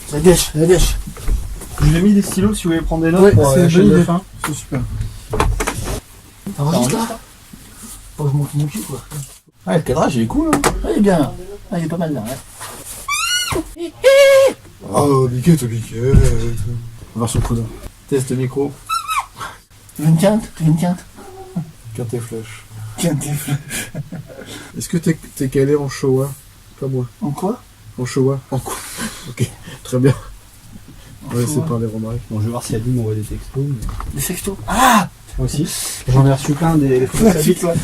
Ça gâche. Je vous ai mis des stylos si vous voulez prendre des notes pour c'est la une chaîne bonne de idée. fin. C'est super. T'enregistres là? Faut que je monte mon cul quoi. Ouais, le cadrage il est cool. Hein. Ah, il est bien là. Ah, il est pas mal là. Ouais. Oh, biquette. Version couleur. Test micro. Tu veux une quinte? Quinte flash. Quinte et flèche. Est-ce que t'es calé en Showa? Pas moi. En quoi? En Showa. En quoi? Ok, très bien. On va laisser parler Romaric. Bon, je vais voir si Adeline m'envoie des textos. Mais... Des sextos. Ah! Moi aussi. J'en ai reçu plein des photos de sa bite, ouais.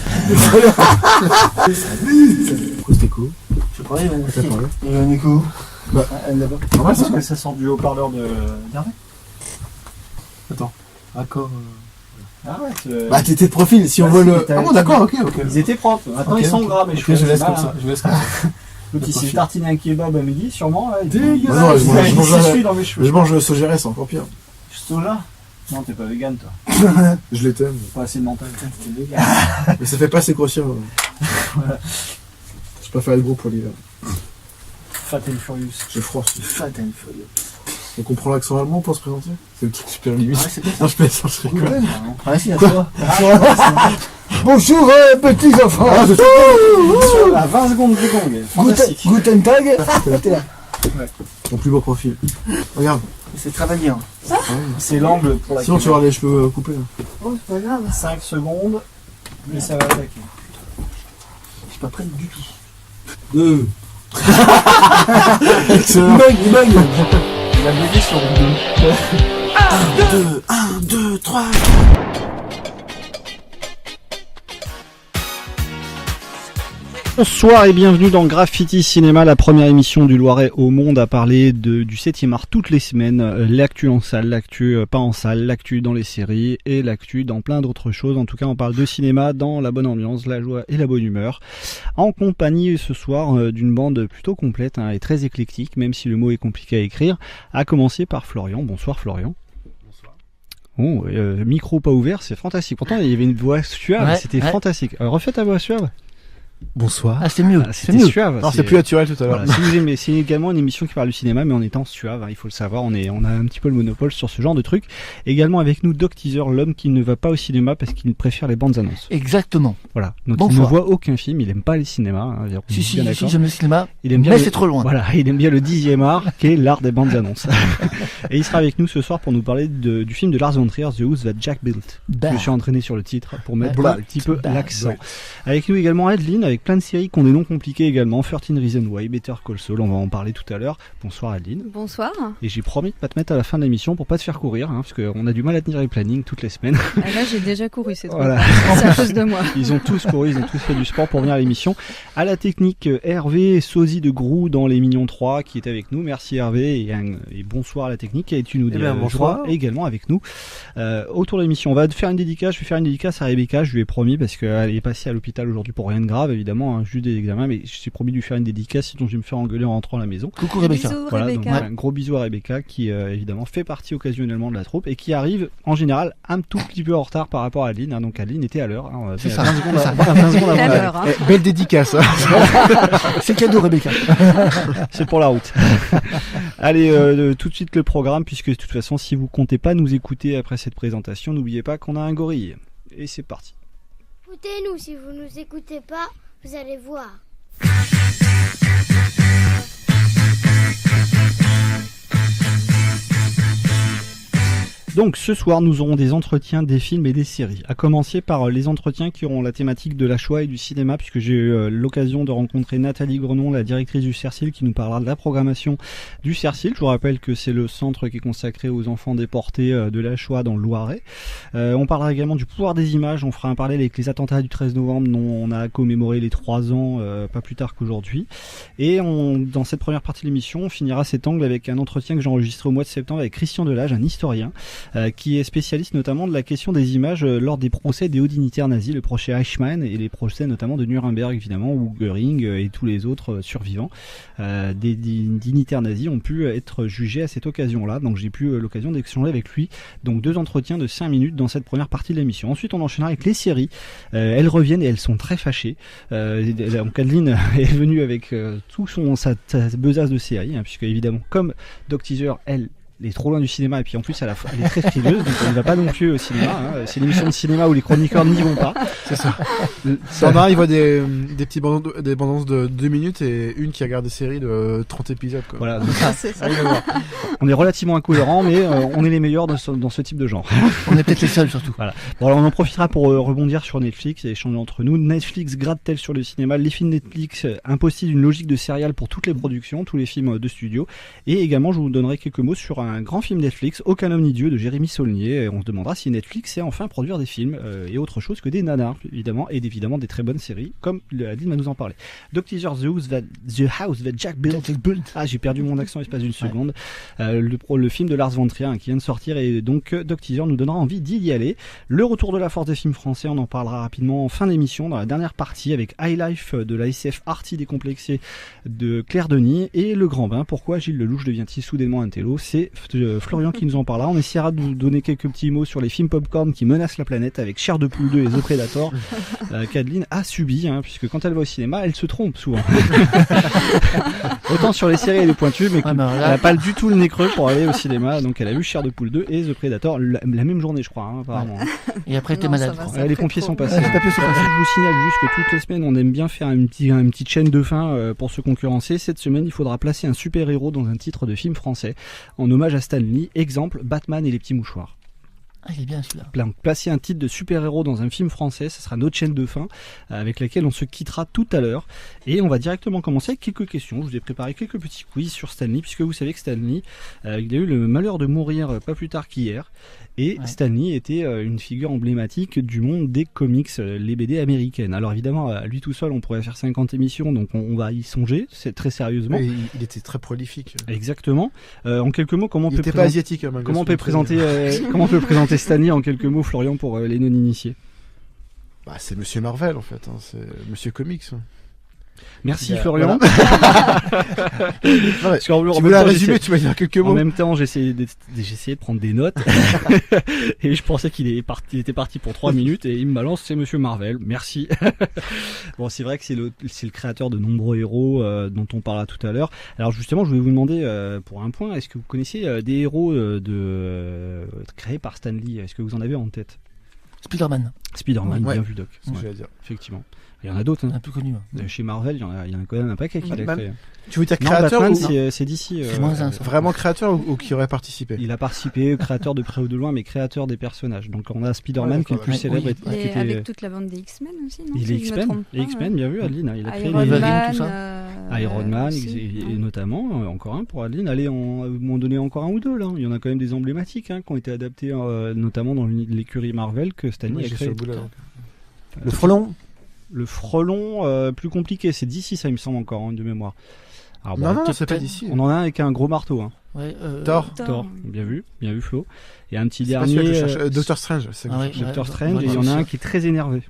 C'était cool. Je sais pas, il y a un T'as parlé? Il y a un écho. Bah, elle là-bas. normal ça? Parce que ça sort du haut-parleur d'Hervé. Attends. Accord. Ah ouais, c'est... Bah, t'étais de profil, si on voit le. Ah bon, d'accord, ok. Ils étaient propres. Maintenant, Ok, ils sont ok. gras, mais Ok, je laisse comme ça. L'autre, il s'est tartiné un kebab à midi, sûrement. Ouais, Dégueulasse. Bah non, je mange suis dans mes cheveux. Je mange Sogéré, c'est encore pire. Soja? Non, t'es pas vegan, toi. Je les t'aime. Pas assez de mental. T'es vegan. Mais ça fait pas assez grossir. Voilà. Je préfère être gros pour l'hiver. Fat and Furious. J'ai froid. Fat and Furious. On comprend l'accent allemand pour se présenter? C'est le truc super limite. Ouais, c'est bien ça. Non, je plaisante, je rigole. Ah, si, à toi. Bonjour, petits enfants! À 20 secondes de gong. Fantastique. Guten Tag. T'es là. Mon plus beau profil. Regarde. C'est travaillé. Hein. C'est l'angle pour la Sinon, tu vas avoir les cheveux coupés. Là. Oh, c'est pas grave. 5 secondes, et ça va attaquer. Je suis pas prêt du tout. 2. Il bug. Il a bugué sur le 1, 2, 3. Bonsoir et bienvenue dans Graffiti Cinéma, la première émission du Loiret au monde à parler du 7e art toutes les semaines, l'actu en salle, l'actu pas en salle, l'actu dans les séries et l'actu dans plein d'autres choses. En tout cas, on parle de cinéma dans la bonne ambiance, la joie et la bonne humeur, en compagnie ce soir d'une bande plutôt complète et très éclectique, même si le mot est compliqué à écrire, à commencer par Florian. Bonsoir Florian. Bon, micro pas ouvert, c'est fantastique. Pourtant, il y avait une voix suave, Ouais, c'était ouais. fantastique. Refais ta voix suave. Bonsoir. Ah, c'est mieux. C'était suave. Non, c'est plus naturel tout à l'heure. Voilà, si vous aimez, c'est également une émission qui parle du cinéma, mais en étant suave, hein, il faut le savoir, on a un petit peu le monopole sur ce genre de truc. Également avec nous Doc Teaser, l'homme qui ne va pas au cinéma parce qu'il préfère les bandes annonces. Exactement. Voilà. Donc Bonsoir. il ne voit aucun film, il aime pas les cinémas. Hein, on est Si, bien d'accord. j'aime le cinéma. Il aime bien Mais le- c'est trop loin. Voilà, il aime bien le 10e art, qui est l'art des bandes annonces. Et il sera avec nous ce soir pour nous parler du film de Lars von Trier, The House That Jack Built. Bah. Je me suis entraîné sur le titre pour mettre Bah. un petit peu Bah. l'accent. Avec nous également Adeline, avec plein de séries qui ont des noms compliqués également. 13 Reasons Why, Better Call Saul, on va en parler tout à l'heure. Bonsoir Adeline. Bonsoir. Et j'ai promis de pas te mettre à la fin de l'émission pour pas te faire courir, hein, parce qu'on a du mal à tenir les plannings toutes les semaines. Ah, là, j'ai déjà couru, c'est trop. Voilà. C'est à cause de moi. Ils ont tous couru, ils ont tous fait du sport pour venir à l'émission. À la technique, Hervé, sosie de Grou dans Les Mignons 3 qui est avec nous. Merci Hervé et bonsoir à la technique. Et tu nous dis bonsoir. également avec nous. Autour de l'émission, on va faire une dédicace. Je vais faire une dédicace à Rebecca, je lui ai promis parce qu'elle est passée à l'hôpital aujourd'hui pour rien de grave évidemment, hein, juste des examens, mais je t'ai promis de lui faire une dédicace, sinon je vais me faire engueuler en rentrant à la maison. Coucou Rebecca. Bisous, Voilà, Rebecca. donc un gros bisou à Rebecca qui évidemment fait partie occasionnellement de la troupe et qui arrive en général un tout petit peu en retard par rapport à Aline, hein, donc Aline était à l'heure, hein, C'est ça. 20 secondes avant À la- l'heure, hein. Belle dédicace. C'est cadeau Rebecca. c'est pour la route. Allez, tout de suite le programme, puisque de toute façon si vous comptez pas nous écouter après cette présentation, n'oubliez pas qu'on a un gorille. Et c'est parti. Écoutez-nous, si vous nous écoutez pas, vous allez voir. Donc ce soir nous aurons des entretiens des films et des séries, à commencer par les entretiens qui auront la thématique de la Shoah et du cinéma, puisque j'ai eu l'occasion de rencontrer Nathalie Grenon, la directrice du CERCIL, qui nous parlera de la programmation du CERCIL. Je vous rappelle que c'est le centre qui est consacré aux enfants déportés de la Shoah dans le Loiret. On parlera également du pouvoir des images, on fera un parallèle avec les attentats du 13 novembre dont on a commémoré les 3 ans pas plus tard qu'aujourd'hui. Et dans cette première partie de l'émission, on finira cet angle avec un entretien que j'ai enregistré au mois de septembre avec Christian Delage, un historien, qui est spécialiste notamment de la question des images lors des procès des hauts dignitaires nazis, le procès Eichmann et les procès notamment de Nuremberg évidemment, où Göring et tous les autres survivants des dignitaires nazis ont pu être jugés à cette occasion-là. Donc j'ai pu l'occasion d'échanger avec lui. Donc 2 entretiens de 5 minutes dans cette première partie de l'émission. Ensuite on enchaînera avec les séries. Elles reviennent et elles sont très fâchées. Donc Adeline est venue avec tout sa besace de séries, hein, puisque évidemment comme Doc Teaser, elle est trop loin du cinéma et puis en plus elle est très frileuse, donc elle ne va pas non plus au cinéma, hein. C'est une émission de cinéma où les chroniqueurs n'y vont pas. C'est ça. Standard, il voit des petits des bandes de 2 minutes et une qui regarde des séries de 30 épisodes, quoi. Voilà, donc, C'est ça. on est relativement incohérents, mais on est les meilleurs dans ce type de genre. On est peut-être les seuls surtout. Voilà. Bon, alors on en profitera pour rebondir sur Netflix et échanger entre nous. Netflix gratte-t-elle sur le cinéma? Les films Netflix imposent-ils une logique de serial pour toutes les productions, tous les films de studio? Et également, je vous donnerai quelques mots sur un grand film Netflix, Aucun homme ni Dieu, de Jérémy Saulnier. Et on se demandera si Netflix sait enfin produire des films et autre chose que des nanars, évidemment, et évidemment des très bonnes séries, comme Adeline va nous en parler. Doc Teaser, The House That Jack Built. Ah, j'ai perdu mon accent l'espace d'une seconde. Le film de Lars von Trier, hein, qui vient de sortir, et donc Doc Teaser nous donnera envie d'y aller. Le retour de la force des films français, on en parlera rapidement en fin d'émission, dans la dernière partie, avec High Life de la SF arty décomplexée de Claire Denis, et Le Grand Bain. Pourquoi Gilles Lelouch devient-il soudainement un télo? C'est Florian qui nous en parlera. On essaiera de vous donner quelques petits mots sur les films popcorn qui menacent la planète, avec Chair de poule 2 et The Predator, qu'Adeline a subi, hein, puisque quand elle va au cinéma, elle se trompe souvent. Autant sur les séries elle est pointue, mais elle n'a pas du tout le nez creux pour aller au cinéma. Donc elle a vu Chair de poule 2 et The Predator la même journée, je crois, hein, apparemment. Et après, t'es Non, malade. ça va, Les fait pompiers trop. sont passés. Les papiers sont passés. Je vous signale juste que toutes les semaines, on aime bien faire une petite chaîne de fin pour se concurrencer. Cette semaine, il faudra placer un super-héros dans un titre de film français en hommage à Stan Lee. Exemple, Batman et les petits mouchoirs. Ah, il est bien celui-là. Placer un titre de super-héros dans un film français, ce sera notre chaîne de fin avec laquelle on se quittera tout à l'heure. Et on va directement commencer avec quelques questions. Je vous ai préparé quelques petits quiz sur Stan Lee, puisque vous savez que Stan Lee, il a eu le malheur de mourir pas plus tard qu'hier. Et Ouais. Stan Lee était une figure emblématique du monde des comics, les BD américaines. Alors évidemment, à lui tout seul, on pourrait faire 50 émissions, donc on va y songer, c'est très sérieusement. Et il était très prolifique. Exactement. En quelques mots, comment on Il peut était pas présenter... asiatique, hein, malgré Comment on son peut nom. présenter Stan Lee en quelques mots, Florian, pour les non-initiés? Bah, c'est Monsieur Marvel, en fait, hein. C'est Monsieur Comics. Merci Il y a- Florian. Non, mais, Parce qu'en- en tu même veux la temps, résumer, tu vas dire quelques En mots. même temps, j'ai essayé de prendre des notes et je pensais qu'il était parti pour 3 minutes et il me balance c'est Monsieur Marvel. Merci. Bon, c'est vrai que c'est le créateur de nombreux héros dont on parlera tout à l'heure. Alors justement, je voulais vous demander pour un point, est-ce que vous connaissez des héros créés par Stan Lee? Est-ce que vous en avez en tête? Spider-Man, Spider-Man, Ouais. bien vu Doc. C'est ce que Ouais, j'allais dire. effectivement. Il y en a d'autres. Hein. un peu connu. Chez Marvel, il y en a quand même un paquet qui l'a Batman. créé. Tu veux dire Non, créateur Batman, ou... c'est d'ici. C'est moins un, ça. Vraiment créateur ou qui aurait participé? Il a participé, créateur de près ou de loin, mais créateur des personnages. Donc on a Spider-Man Ouais, qui est le plus ouais, célèbre. oui. et qui Et était- avec toute la bande des X-Men aussi, non? il si est je me X-Men, trompe pas, les X-Men, bien vu, Adeline. Il a créé Iron les Wolverine, Man, tout ça. Iron Man aussi, et ouais. notamment encore un pour Adeline. Allez, on m'en donner encore un ou deux là. Il y en a quand même des emblématiques qui ont été adaptés notamment dans l'écurie Marvel que Stan Lee Ouais, a j'ai créé. sur le bout là, donc. Le frelon. Le frelon, plus compliqué, c'est d'ici ça il me semble encore de mémoire. Alors, bon, Non, non, peut-être- c'est pas d'ici. on en a un avec un gros marteau. Hein. Ouais, Thor. Thor, bien vu Flo. Et un petit C'est pas celui-là que je dernier, cherche. Doctor Strange. c'est Ah ouais, Doctor ouais, Strange, ouais, et il y en c'est a un ça. qui est très énervé.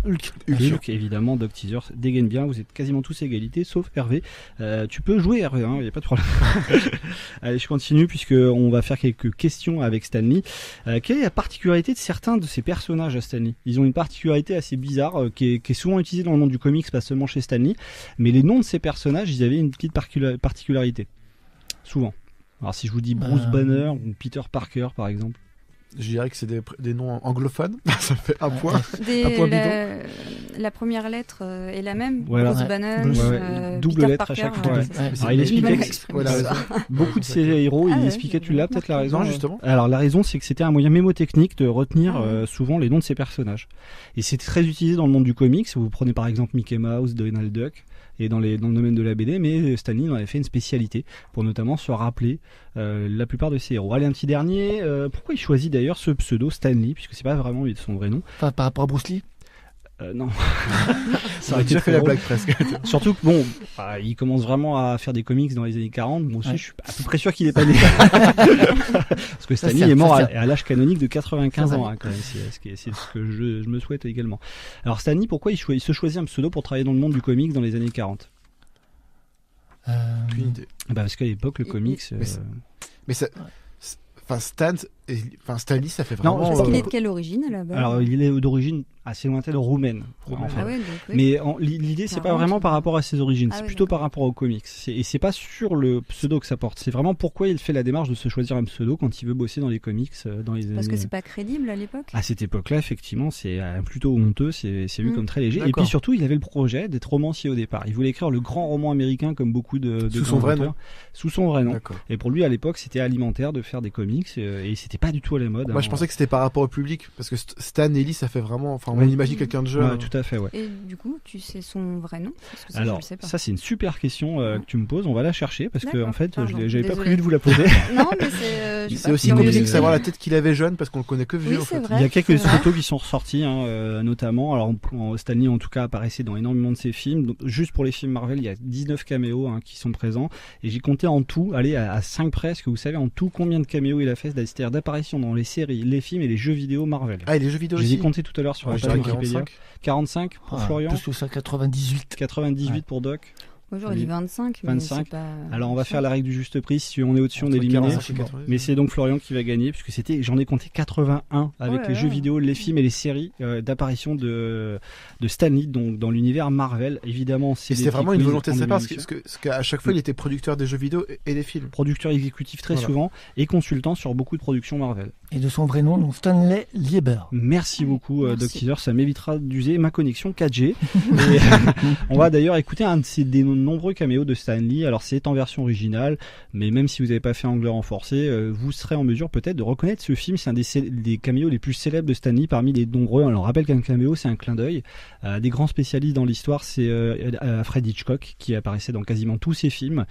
Hulk. Hulk, évidemment, Doc Teaser dégaine bien, vous êtes quasiment tous égalité, sauf Hervé. Tu peux jouer Hervé, il n'y a pas de problème. Allez, je continue puisqu'on va faire quelques questions avec Stan Lee. Quelle est la particularité de certains de ces personnages à Stan Lee? Ils ont une particularité assez bizarre qui est souvent utilisée dans le monde du comics, pas seulement chez Stan Lee, mais les noms de ces personnages, ils avaient une petite particularité. Souvent. Alors si je vous dis Bruce Banner ou Peter Parker par exemple. Je dirais que c'est des noms anglophones. Ça fait un point. Un point La première lettre est la même. Voilà. Bruce Ouais. Banner, Double Peter lettre à Parker, chaque fois. ouais, Ouais. c'est- Ouais. Alors il expliquait que Ouais, la raison. beaucoup de ces héros, Ah il ouais, expliquait, tu l'as peut-être la raison. Non, justement. Alors la raison, c'est que c'était un moyen mémotechnique de retenir Ah ouais. souvent les noms de ces personnages. Et c'est très utilisé dans le monde du comics. Vous prenez par exemple Mickey Mouse, Donald Duck, et dans le domaine de la BD, mais Stan Lee en avait fait une spécialité pour notamment se rappeler la plupart de ses héros. Allez, un petit dernier. Pourquoi il choisit d'ailleurs ce pseudo Stan Lee, puisque c'est pas vraiment son vrai nom? Enfin, par rapport à Bruce Lee. Non. Ça aurait déjà fait la blague presque. Surtout que il commence vraiment à faire des comics dans les années 40. Moi aussi, Ouais. je suis à peu près sûr qu'il est pas né. Parce que Stan Lee est mort à l'âge canonique de 95 ans, hein, quand même. C'est ce que je me souhaite également. Alors Stan Lee, pourquoi il se choisit un pseudo pour travailler dans le monde du comics dans les années 40? Aucune idée. Parce qu'à l'époque, le comics... Mais ça, Stan Lee, ça fait Non, vraiment. Parce qu'il est de quelle origine à la base? Alors, il est d'origine assez lointaine, roumaine. En fait. Ah ouais, donc, oui. Mais l'idée, c'est pas vraiment par rapport à ses origines, Ah c'est oui, plutôt d'accord. par rapport aux comics. Et c'est pas sur le pseudo que ça porte, c'est vraiment pourquoi il fait la démarche de se choisir un pseudo quand il veut bosser dans les comics dans les Parce que années... c'est pas crédible à l'époque. À cette époque-là, effectivement, c'est plutôt honteux, c'est vu comme très léger. Et D'accord. puis surtout, il avait le projet d'être romancier au départ. Il voulait écrire le grand roman américain comme beaucoup de Sous son vrai nom. auteurs. Sous son vrai nom. D'accord. Et pour lui, à l'époque, c'était alimentaire de faire des comics et c'était pas du tout à la mode. Moi, je pensais que c'était par rapport au public, parce que Stan et Lee, ça fait vraiment. Enfin, on Oui. imagine quelqu'un de jeune. Ouais, tout à fait, ouais. Et du coup, tu sais son vrai nom? Parce que ça, je Alors, le sais pas. ça c'est une super question que tu me poses. On va la chercher parce que D'accord, en fait, pardon, j'avais pas désolée. prévu de vous la poser. Non, mais c'est. je sais C'est pas, aussi c'est compliqué original. de savoir la tête qu'il avait jeune, parce qu'on le connaît que vieux. Oui, en c'est fait. vrai. Il y a quelques c'est vrai. photos qui sont ressorties, notamment. Alors, Stan Lee, en tout cas, apparaissait dans énormément de ses films. Donc, juste pour les films Marvel, il y a 19 caméos qui sont présents. Et j'ai compté en tout, à 5 presque. Vous savez en tout combien de caméos il a fait, c'est-à-dire d'apparitions dans les séries, les films et les jeux vidéo Marvel. Ah, et les jeux vidéo Je les ai aussi. comptés tout à l'heure sur Ouais, la je page dirais Wikipédia. 45. 45 pour Florian, Plus que ça, 98. 98 Ouais. pour Doc. Moi, j'aurais dit 25. Mais 25. c'est pas... Alors on va faire la règle du juste prix. Si on est au-dessus, on est Entre éliminé. 45 et 90. Mais c'est donc Florian qui va gagner puisque j'en ai compté 81 avec Oh là les là. jeux vidéo, les films et les séries d'apparition de Stan Lee, donc dans l'univers Marvel. Évidemment, c'est C'était vraiment une volonté de sa part, parce parce qu'à chaque fois, il était producteur des jeux vidéo et des films. producteur exécutif très Voilà. souvent et consultant sur beaucoup de productions Marvel. Et de son vrai nom, donc Stanley Lieber. Merci beaucoup Merci. Doc Teaser, ça m'évitera d'user ma connexion 4G. Et, on va d'ailleurs écouter un de des nombreux caméos de Stan Lee. Alors c'est en version originale, mais même si vous n'avez pas fait anglais renforcé, vous serez en mesure peut-être de reconnaître ce film. C'est un des caméos les plus célèbres de Stan Lee parmi les nombreux. Alors on rappelle qu'un caméo c'est un clin d'œil. Des grands spécialistes dans l'histoire, c'est Fred Hitchcock qui apparaissait dans quasiment tous ses films.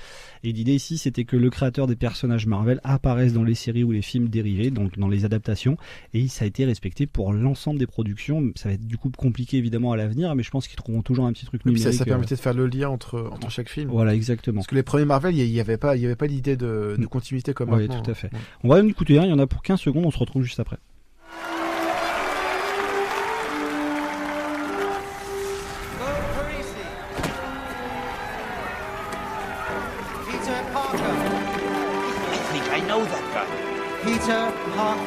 Et l'idée ici c'était que le créateur des personnages Marvel apparaisse dans les séries ou les films dérivés, donc dans les adaptations, et ça a été respecté pour l'ensemble des productions. Ça va être du coup compliqué évidemment à l'avenir, mais je pense qu'ils trouveront toujours un petit truc Et puis numérique. ça permettait de faire le lien entre chaque film. Voilà, exactement. Parce que les premiers Marvel, il y avait pas l'idée de continuité comme Oui, maintenant. tout à fait. Ouais. On va en écouter un, il y en a pour 15 secondes, on se retrouve juste après. Peter Parker. I think I know that guy. Peter Parker.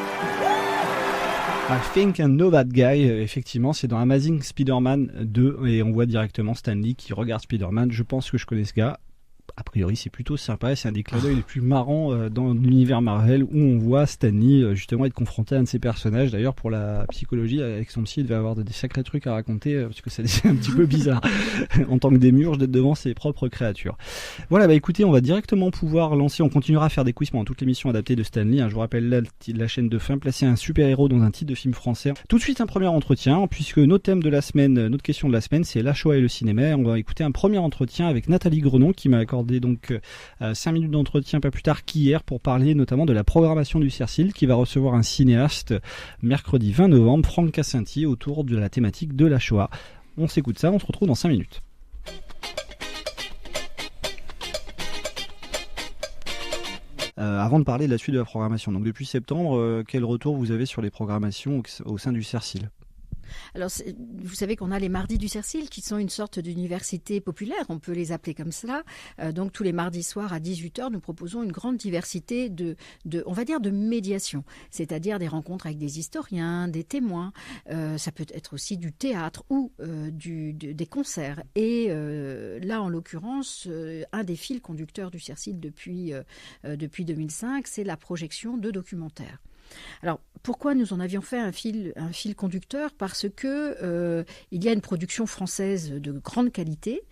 I Think I Know That Guy, effectivement, c'est dans Amazing Spider-Man 2 et on voit directement Stan Lee qui regarde Spider-Man. Je pense que je connais ce gars. A priori, c'est plutôt sympa. C'est un des clins d'œil les plus marrants dans l'univers Marvel où on voit Stan Lee justement être confronté à un de ses personnages. D'ailleurs, pour la psychologie, avec son psy, il devait avoir des sacrés trucs à raconter parce que c'est un petit peu bizarre en tant que démiurge d'être devant ses propres créatures. Voilà, bah écoutez, on va directement pouvoir lancer. On continuera à faire des quiz pendant toute l'émission adaptée de Stan Lee. Je vous rappelle la chaîne de fin, placer un super-héros dans un titre de film français. Tout de suite, un premier entretien, puisque notre thème de la semaine, notre question de la semaine, c'est la Shoah et le cinéma. On va écouter un premier entretien avec Nathalie Grenon qui m'a accordé donc 5 minutes d'entretien pas plus tard qu'hier pour parler notamment de la programmation du CERCIL qui va recevoir un cinéaste mercredi 20 novembre, Franck Cassinti, autour de la thématique de la Shoah. On s'écoute ça, on se retrouve dans 5 minutes. Avant de parler de la suite de la programmation, donc depuis septembre, quel retour vous avez sur les programmations au sein du CERCIL ? Alors, vous savez qu'on a les mardis du CERCIL qui sont une sorte d'université populaire, on peut les appeler comme cela. Donc, tous les mardis soirs à 18h, nous proposons une grande diversité on va dire, de médiation, c'est-à-dire des rencontres avec des historiens, des témoins. Ça peut être aussi du théâtre ou des concerts. Et là, en l'occurrence, un des fils conducteurs du CERCIL depuis 2005, c'est la projection de documentaires. Alors, pourquoi nous en avions fait un fil conducteur ? Parce que il y a une production française de grande qualité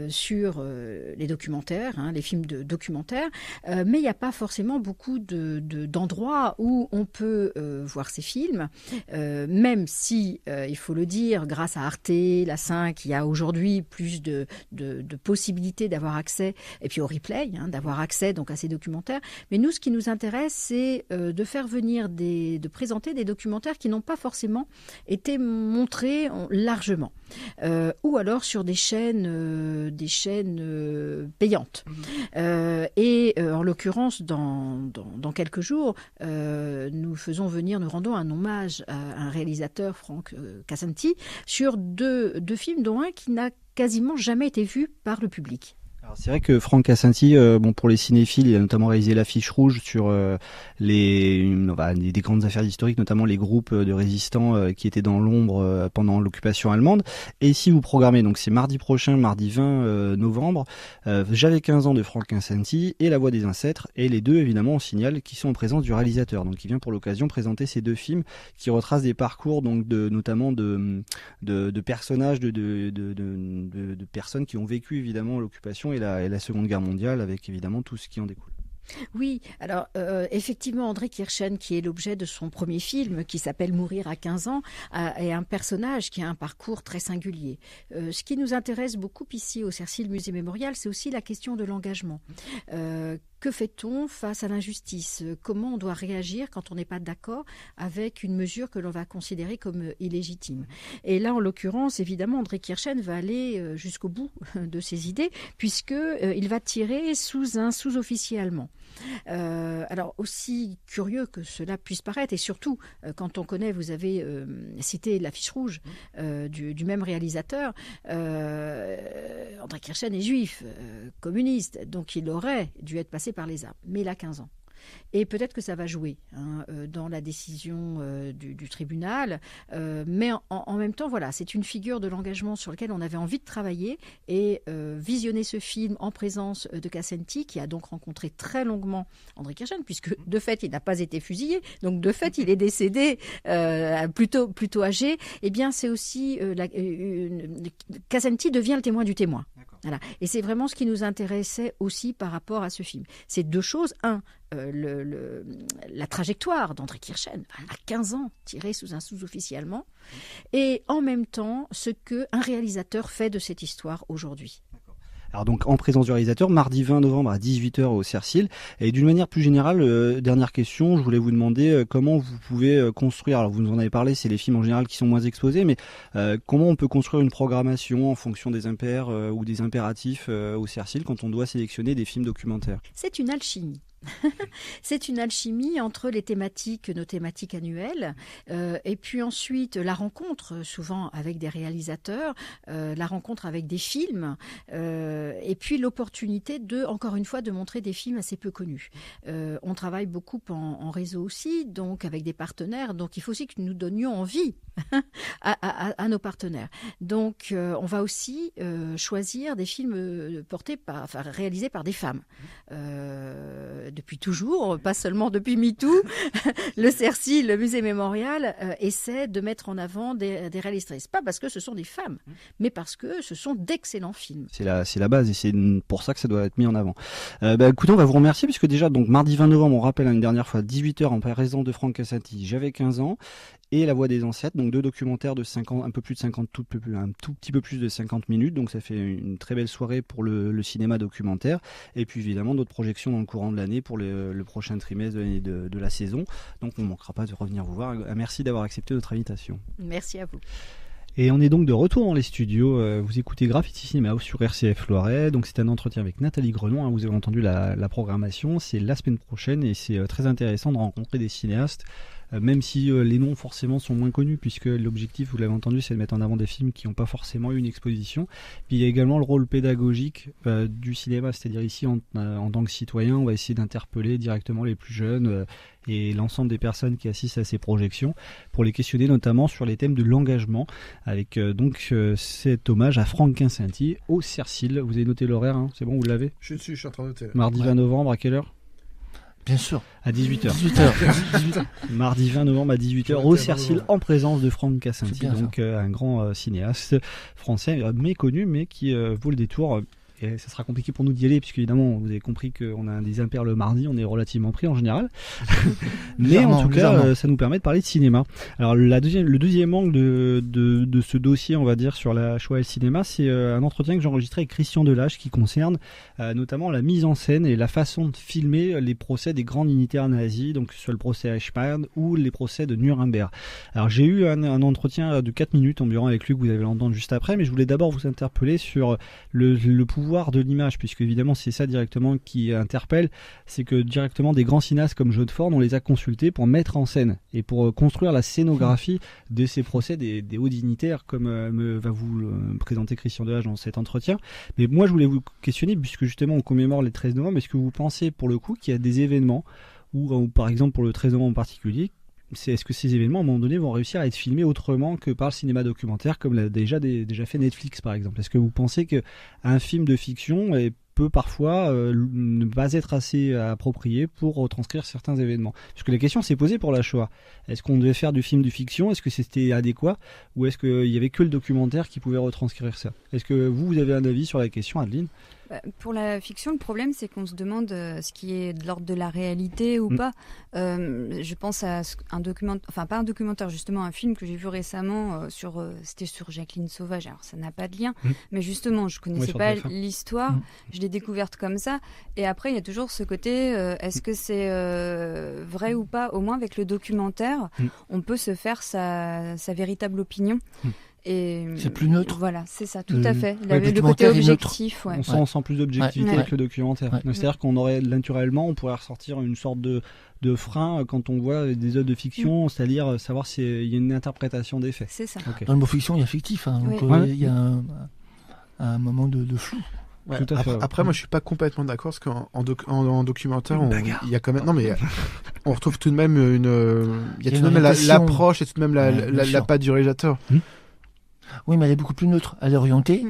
sur les documentaires, les films de documentaires, mais il n'y a pas forcément beaucoup d'endroits où on peut voir ces films, même si, il faut le dire, grâce à Arte, la 5, il y a aujourd'hui plus de possibilités d'avoir accès, et puis au replay, d'avoir accès donc à ces documentaires. Mais nous, ce qui nous intéresse, c'est de faire venir de présenter des documentaires qui n'ont pas forcément été montrés largement, ou alors sur des chaînes payantes. Et en l'occurrence, dans quelques jours, nous rendons un hommage à un réalisateur, Franck Cassanti, sur deux films, dont un qui n'a quasiment jamais été vu par le public. Alors c'est vrai que Franck Cassanti, pour les cinéphiles, il a notamment réalisé l'affiche rouge sur des grandes affaires historiques, notamment les groupes de résistants qui étaient dans l'ombre pendant l'occupation allemande. Et ici vous programmez, donc c'est mardi prochain, mardi 20 novembre, J'avais 15 ans de Franck Cassanti et La Voix des Ancêtres, et les deux évidemment on signale qui sont en présence du réalisateur, donc il vient pour l'occasion présenter ces deux films qui retracent des parcours donc notamment de personnages, de personnes qui ont vécu évidemment l'occupation et la Seconde Guerre mondiale, avec évidemment tout ce qui en découle. Oui, alors effectivement, André Kirchen, qui est l'objet de son premier film, qui s'appelle Mourir à 15 ans, est un personnage qui a un parcours très singulier. Ce qui nous intéresse beaucoup ici au CERCIL Musée Mémorial, c'est aussi la question de l'engagement. Que fait-on face à l'injustice ? Comment on doit réagir quand on n'est pas d'accord avec une mesure que l'on va considérer comme illégitime ? Et là, en l'occurrence, évidemment, André Kirchen va aller jusqu'au bout de ses idées, puisqu'il va tirer sous un sous-officier allemand. Alors, aussi curieux que cela puisse paraître, et surtout, quand on connaît, vous avez cité l'affiche rouge du même réalisateur, André Kirchen est juif, communiste, donc il aurait dû être passé par les armes, mais il a 15 ans. Et peut-être que ça va jouer dans la décision du tribunal, mais en même temps, voilà, c'est une figure de l'engagement sur lequel on avait envie de travailler, et visionner ce film en présence de Cassanti, qui a donc rencontré très longuement André Kirchen, puisque de fait, il n'a pas été fusillé, donc de fait, il est décédé plutôt âgé. Eh bien, c'est aussi Cassanti devient le témoin du témoin. Voilà. Et c'est vraiment ce qui nous intéressait aussi par rapport à ce film. C'est deux choses. La trajectoire d'André Kirchen, à 15 ans, tiré sous un sous-officier allemand, et en même temps, ce qu'un réalisateur fait de cette histoire aujourd'hui. Alors donc en présence du réalisateur, mardi 20 novembre à 18h au CERCIL. Et d'une manière plus générale, dernière question, je voulais vous demander comment vous pouvez construire, alors vous nous en avez parlé, c'est les films en général qui sont moins exposés, mais comment on peut construire une programmation en fonction des impairs ou des impératifs au CERCIL quand on doit sélectionner des films documentaires ? C'est une alchimie. C'est une alchimie entre nos thématiques annuelles, et puis ensuite la rencontre, souvent avec des réalisateurs, la rencontre avec des films, et puis l'opportunité encore une fois, de montrer des films assez peu connus. On travaille beaucoup en réseau aussi, donc avec des partenaires, donc il faut aussi que nous donnions envie à nos partenaires. Donc on va aussi choisir des films réalisés par des femmes. Depuis toujours, pas seulement depuis MeToo, le CERCIL, le Musée Mémorial, essaie de mettre en avant des réalisatrices. Pas parce que ce sont des femmes, mais parce que ce sont d'excellents films. C'est la base, et c'est pour ça que ça doit être mis en avant. Écoutez, on va vous remercier, puisque déjà, donc mardi 20 novembre, on rappelle une dernière fois, 18h en présence de Franck Cassanti, J'avais 15 ans, et La Voix des Ancêtres, donc deux documentaires de 50, un tout petit peu plus de 50 minutes, donc ça fait une très belle soirée pour le cinéma documentaire, et puis évidemment d'autres projections dans le courant de l'année pour le prochain trimestre de la saison, donc on ne manquera pas de revenir vous voir. Merci d'avoir accepté notre invitation. Merci à vous. Et on est donc de retour dans les studios. Vous écoutez Graffiti Cinéma sur RCF Loiret. Donc c'est un entretien avec Nathalie Grenon. Vous avez entendu la programmation. C'est la semaine prochaine, et c'est très intéressant de rencontrer des cinéastes, même si les noms forcément sont moins connus, puisque l'objectif, vous l'avez entendu, c'est de mettre en avant des films qui n'ont pas forcément eu une exposition. Puis il y a également le rôle pédagogique du cinéma, c'est-à-dire ici en tant que citoyen, on va essayer d'interpeller directement les plus jeunes et l'ensemble des personnes qui assistent à ces projections, pour les questionner notamment sur les thèmes de l'engagement, avec cet hommage à Franck Cassanti au CERCIL. Vous avez noté l'horaire, hein, c'est bon, vous l'avez ? Je suis en train de noter. Mardi 20 novembre, à quelle heure ? Bien sûr. À 18h. Mardi 20 novembre à 18h au CERCIL, en présence de Franck Cassanti, donc un grand cinéaste français méconnu, mais qui vaut le détour. et ça sera compliqué pour nous d'y aller, puisque évidemment, vous avez compris qu'on a des impairs le mardi, on est relativement pris en général. Mais en tout cas, ça nous permet de parler de cinéma. Alors le deuxième angle de ce dossier, on va dire, sur la Shoah et le cinéma, c'est un entretien que j'ai enregistré avec Christian Delage qui concerne notamment la mise en scène et la façon de filmer les procès des grands dignitaires nazis, donc que ce soit le procès Eichmann ou les procès de Nuremberg. Alors j'ai eu un entretien de 4 minutes environ avec lui que vous allez l'entendre juste après, mais je voulais d'abord vous interpeller sur le pouvoir de l'image, puisque évidemment c'est ça directement qui interpelle, c'est que directement des grands cinéastes comme Judd Ford, on les a consultés pour mettre en scène et pour construire la scénographie de ces procès des hauts dignitaires, comme va vous présenter Christian Delage dans cet entretien. Mais moi je voulais vous questionner, puisque justement on commémore les 13 novembre, est-ce que vous pensez pour le coup qu'il y a des événements, ou par exemple pour le 13 novembre en particulier, est-ce que ces événements à un moment donné vont réussir à être filmés autrement que par le cinéma documentaire, comme l'a déjà fait Netflix par exemple? Est-ce que vous pensez qu'un film de fiction peut parfois ne pas être assez approprié pour retranscrire certains événements? Parce que la question s'est posée pour la Shoah. Est-ce qu'on devait faire du film de fiction? Est-ce que c'était adéquat? Ou est-ce qu'il n'y avait que le documentaire qui pouvait retranscrire ça? Est-ce que vous avez un avis sur la question, Adeline? Pour la fiction, le problème, c'est qu'on se demande ce qui est de l'ordre de la réalité ou pas. Je pense à un documentaire, enfin pas un documentaire, justement un film que j'ai vu récemment c'était sur Jacqueline Sauvage. Alors ça n'a pas de lien, mais justement, je connaissais pas l'histoire, je l'ai découverte comme ça. Et après, il y a toujours ce côté, est-ce que c'est vrai ou pas? Au moins avec le documentaire, on peut se faire sa véritable opinion. Et c'est plus neutre. Voilà, c'est ça, tout à fait. Le côté objectif. Ouais. On sent plus d'objectivité avec le documentaire. C'est-à-dire qu'on aurait naturellement, on pourrait ressortir une sorte de frein quand on voit des œuvres de fiction, c'est-à-dire savoir s'il y a une interprétation des faits. C'est ça. Okay. Dans le mot fiction, il y a fictif. Hein, donc il y a un moment de flou. Ouais, tout à fait. Après, moi, je suis pas complètement d'accord parce qu'en documentaire, il y a quand même. Non, mais on retrouve tout de même il y a tout de même l'approche et tout de même la patte du réalisateur. Oui, mais elle est beaucoup plus neutre. Elle est orientée,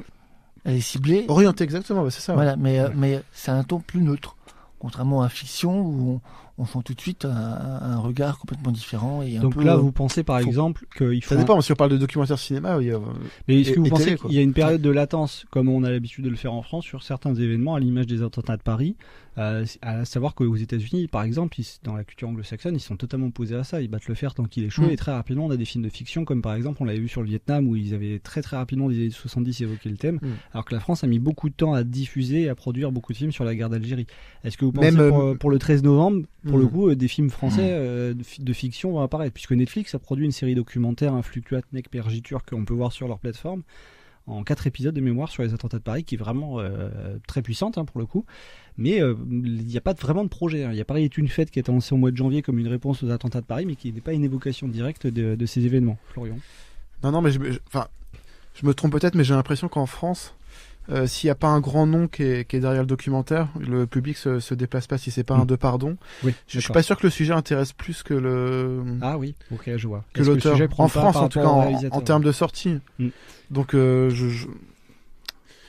elle est ciblée. Orientée, exactement, c'est ça. Voilà, mais c'est un ton plus neutre. Contrairement à la fiction où on sent tout de suite un regard complètement différent. Et donc là, vous pensez par exemple qu'il faut... Ça dépend, si on parle de documentaire cinéma... Mais est-ce que vous pensez qu'il y a une période de latence, comme on a l'habitude de le faire en France, sur certains événements, à l'image des attentats de Paris, à savoir qu'aux États-Unis, par exemple, dans la culture anglo-saxonne, ils sont totalement opposés à ça. Ils battent le fer tant qu'il est chaud, et très rapidement, on a des films de fiction, comme par exemple, on l'avait vu sur le Vietnam, où ils avaient très très rapidement, des années 70, évoqué le thème, alors que la France a mis beaucoup de temps à diffuser et à produire beaucoup de films sur la guerre d'Algérie. Est-ce que vous pensez pour le 13 novembre, pour le coup, des films français de fiction vont apparaître, puisque Netflix a produit une série documentaire, un Fluctuat Nec Pergitur, qu'on peut voir sur leur plateforme, en 4 épisodes de mémoire sur les attentats de Paris, qui est vraiment très puissante pour le coup. Mais il n'y a pas vraiment de projet. Il y a Paris est une fête qui a été lancée au mois de janvier comme une réponse aux attentats de Paris, mais qui n'est pas une évocation directe de ces événements. Florian? Non, mais je me trompe peut-être, mais j'ai l'impression qu'en France, s'il n'y a pas un grand nom qui est derrière le documentaire, le public se déplace pas si c'est pas un de pardon. Oui, je suis pas sûr que le sujet intéresse plus que le. Ah oui, ok, je vois. Que l'auteur. En France, en tout cas, en termes de sortie. Donc,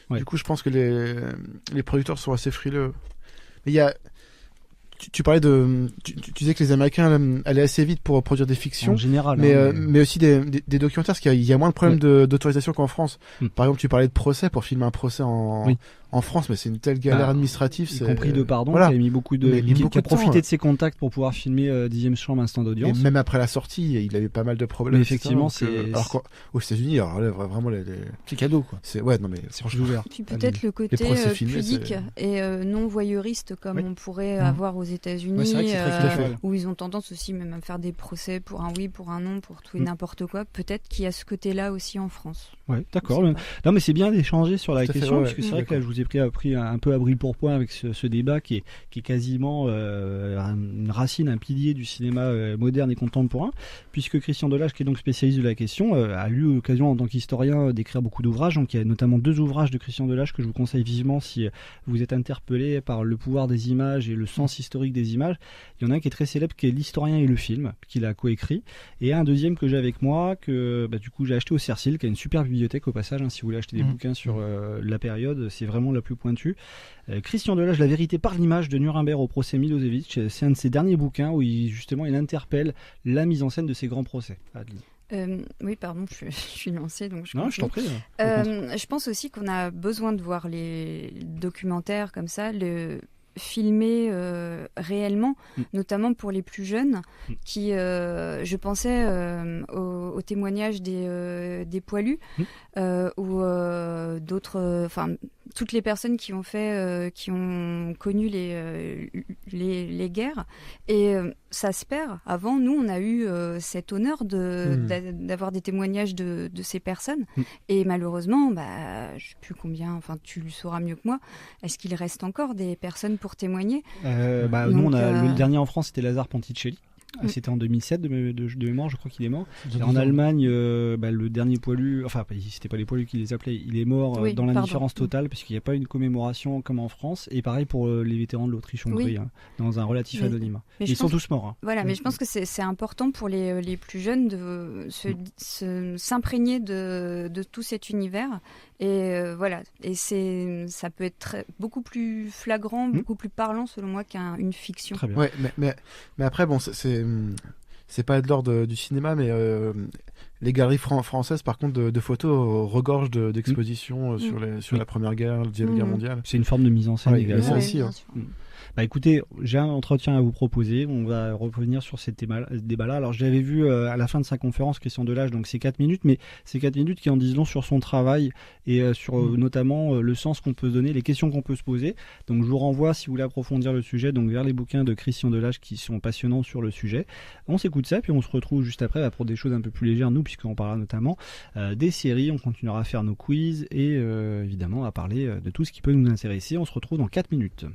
du coup, je pense que les producteurs sont assez frileux. Mais il y a. Tu parlais tu disais que les Américains allaient assez vite pour produire des fictions. En général. Mais aussi des documentaires, parce qu'il y a moins de problèmes d'autorisation qu'en France. Par exemple, tu parlais de procès, pour filmer un procès en France, mais c'est une telle galère administrative. Y compris de pardon, qui a mis beaucoup qui a profité de ses contacts pour pouvoir filmer 10e chambre instant d'audience. Et même après la sortie, il avait pas mal de problèmes. Mais effectivement, alors qu'aux États-Unis, alors là, vraiment, c'est cadeau, quoi. C'est ouvert. Puis peut-être le côté pudique et non voyeuriste, comme on pourrait avoir aux États-Unis, où ils ont tendance aussi même à faire des procès pour un oui, pour un non, pour tout et n'importe quoi. Peut-être qu'il y a ce côté-là aussi en France. Ouais, d'accord. Non, mais c'est bien d'échanger sur la question, parce que c'est vrai que là, je vous ai pris un peu à brûle pour point avec ce débat qui est quasiment une racine, un pilier du cinéma moderne et contemporain, puisque Christian Delage, qui est donc spécialiste de la question, a eu l'occasion en tant qu'historien d'écrire beaucoup d'ouvrages. Donc il y a notamment 2 ouvrages de Christian Delage que je vous conseille vivement si vous êtes interpellé par le pouvoir des images et le sens historique des images. Il y en a un qui est très célèbre, qui est L'historien et le film, qu'il a coécrit, et un deuxième que j'ai avec moi, que du coup j'ai acheté au CERCIL, qui a une super bibliothèque au passage, si vous voulez acheter des bouquins sur la période, c'est vraiment la plus pointue. Christian Delage, La vérité par l'image, de Nuremberg au procès Milosevic, c'est un de ses derniers bouquins où il interpelle la mise en scène de ces grands procès. Oui, pardon, je suis lancée, donc je Non, je t'en prie. Je pense aussi qu'on a besoin de voir les documentaires comme ça, filmer réellement, notamment pour les plus jeunes, qui, je pensais au témoignage des poilus, ou d'autres, enfin toutes les personnes qui ont connu les guerres, et ça se perd. Avant, nous, on a eu cet honneur d'avoir des témoignages de ces personnes, et malheureusement, je sais plus combien, enfin tu le sauras mieux que moi, est-ce qu'il reste encore des personnes pour témoigner? Nous, le dernier en France, c'était Lazare Ponticelli. C'était en 2007 de mémoire, je crois qu'il est mort. Et en Allemagne, le dernier poilu, enfin c'était pas les poilus qui les appelaient, il est mort dans l'indifférence totale parce qu'il n'y a pas une commémoration comme en France. Et pareil pour les vétérans de l'Autriche-Hongrie, dans un relatif anonymat. Ils sont tous morts. Voilà, mais je pense que c'est important pour les plus jeunes de s'imprégner de tout cet univers. Et voilà, et ça peut être beaucoup plus flagrant, beaucoup plus parlant selon moi qu'une fiction. Très bien. Ouais, mais après bon, c'est pas de l'ordre du cinéma, mais les galeries françaises par contre de photos regorgent d'expositions sur la Première Guerre, la Deuxième Guerre mondiale. C'est une forme de mise en scène également. Ça aussi. Écoutez, j'ai un entretien à vous proposer. On va revenir sur ce débat-là. Alors, je l'avais vu à la fin de sa conférence Christian Delage, donc c'est 4 minutes, mais c'est 4 minutes qui en disent long sur son travail et sur notamment le sens qu'on peut se donner, les questions qu'on peut se poser. Donc, je vous renvoie, si vous voulez approfondir le sujet, donc vers les bouquins de Christian Delage qui sont passionnants sur le sujet. On s'écoute ça, puis on se retrouve juste après pour des choses un peu plus légères, nous, puisqu'on parlera notamment des séries. On continuera à faire nos quiz et évidemment à parler de tout ce qui peut nous intéresser. On se retrouve dans 4 minutes.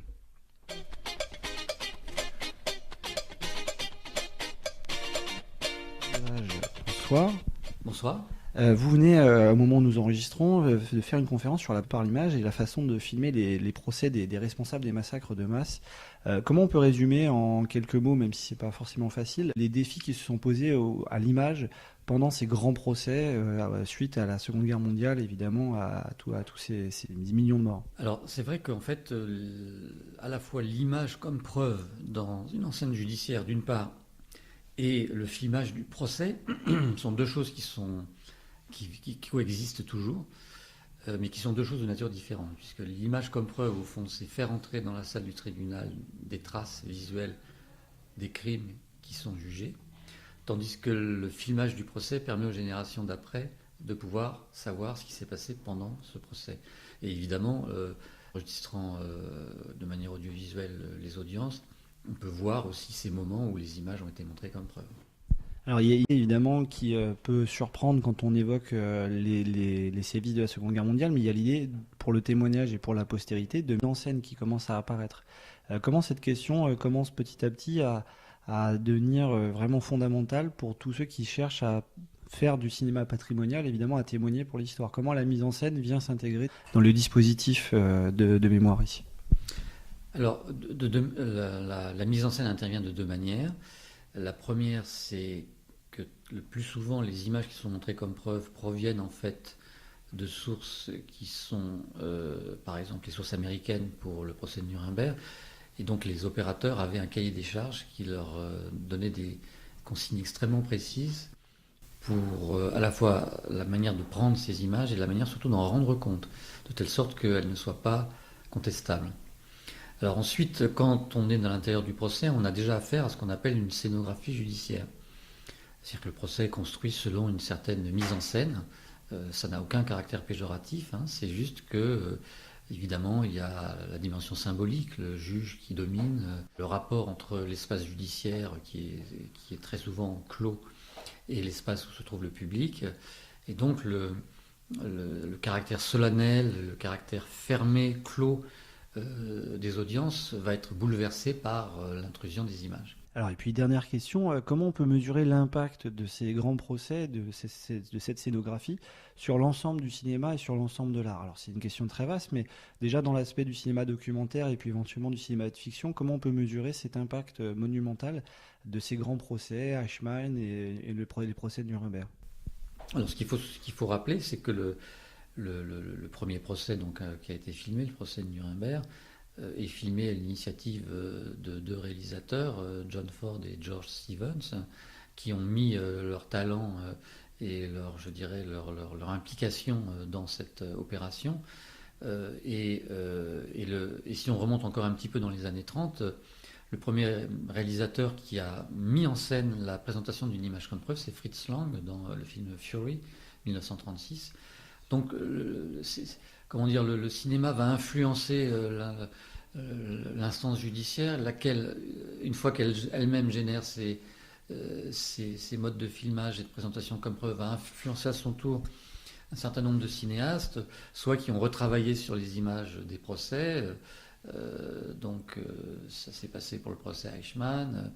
Bonsoir. Vous venez, au moment où nous enregistrons, de faire une conférence sur la par l'image et la façon de filmer les procès des responsables des massacres de masse. Comment on peut résumer en quelques mots, même si c'est pas forcément facile, les défis qui se sont posés à l'image pendant ces grands procès, suite à la Seconde Guerre mondiale, évidemment, à tous ces millions de morts? Alors, c'est vrai qu'en fait, à la fois l'image comme preuve dans une enceinte judiciaire, d'une part, et le filmage du procès sont deux choses qui coexistent toujours, mais qui sont deux choses de nature différente, puisque l'image comme preuve, au fond, c'est faire entrer dans la salle du tribunal des traces visuelles des crimes qui sont jugés, tandis que le filmage du procès permet aux générations d'après de pouvoir savoir ce qui s'est passé pendant ce procès. Et évidemment, enregistrant de manière audiovisuelle les audiences, on peut voir aussi ces moments où les images ont été montrées comme preuve. Alors il y a évidemment qui peut surprendre quand on évoque les sévices de la Seconde Guerre mondiale, mais il y a l'idée pour le témoignage et pour la postérité de mise en scène qui commence à apparaître. Comment cette question commence petit à petit à devenir vraiment fondamentale pour tous ceux qui cherchent à faire du cinéma patrimonial, évidemment à témoigner pour l'histoire? Comment la mise en scène vient s'intégrer dans le dispositif de mémoire ici? Alors, la mise en scène intervient de deux manières. La première, c'est que le plus souvent, les images qui sont montrées comme preuve proviennent en fait de sources qui sont, par exemple, les sources américaines pour le procès de Nuremberg. Et donc, les opérateurs avaient un cahier des charges qui leur donnait des consignes extrêmement précises pour à la fois la manière de prendre ces images et la manière surtout d'en rendre compte, de telle sorte qu'elles ne soient pas contestables. Alors ensuite, quand on est dans l'intérieur du procès, on a déjà affaire à ce qu'on appelle une scénographie judiciaire. C'est-à-dire que le procès est construit selon une certaine mise en scène. Ça n'a aucun caractère péjoratif, c'est juste que, évidemment, il y a la dimension symbolique, le juge qui domine, le rapport entre l'espace judiciaire qui est très souvent clos et l'espace où se trouve le public. Et donc le caractère solennel, le caractère fermé, clos, des audiences va être bouleversé par l'intrusion des images. Alors, et puis dernière question, comment on peut mesurer l'impact de ces grands procès, de cette scénographie sur l'ensemble du cinéma et sur l'ensemble de l'art? Alors c'est une question très vaste, mais déjà dans l'aspect du cinéma documentaire et puis éventuellement du cinéma de fiction, comment on peut mesurer cet impact monumental de ces grands procès, Eichmann et les procès de Nuremberg? Alors ce qu'il faut rappeler, c'est que le premier procès donc, qui a été filmé, le procès de Nuremberg, est filmé à l'initiative de deux réalisateurs, John Ford et George Stevens, qui ont mis leur talent leur implication dans cette opération. Et si on remonte encore un petit peu dans les années 30, le premier réalisateur qui a mis en scène la présentation d'une image comme preuve, c'est Fritz Lang dans le film Fury, 1936. Donc, le cinéma va influencer l'instance judiciaire, laquelle, une fois qu'elle-même génère ces modes de filmage et de présentation comme preuve, va influencer à son tour un certain nombre de cinéastes, soit qui ont retravaillé sur les images des procès. Ça s'est passé pour le procès Eichmann,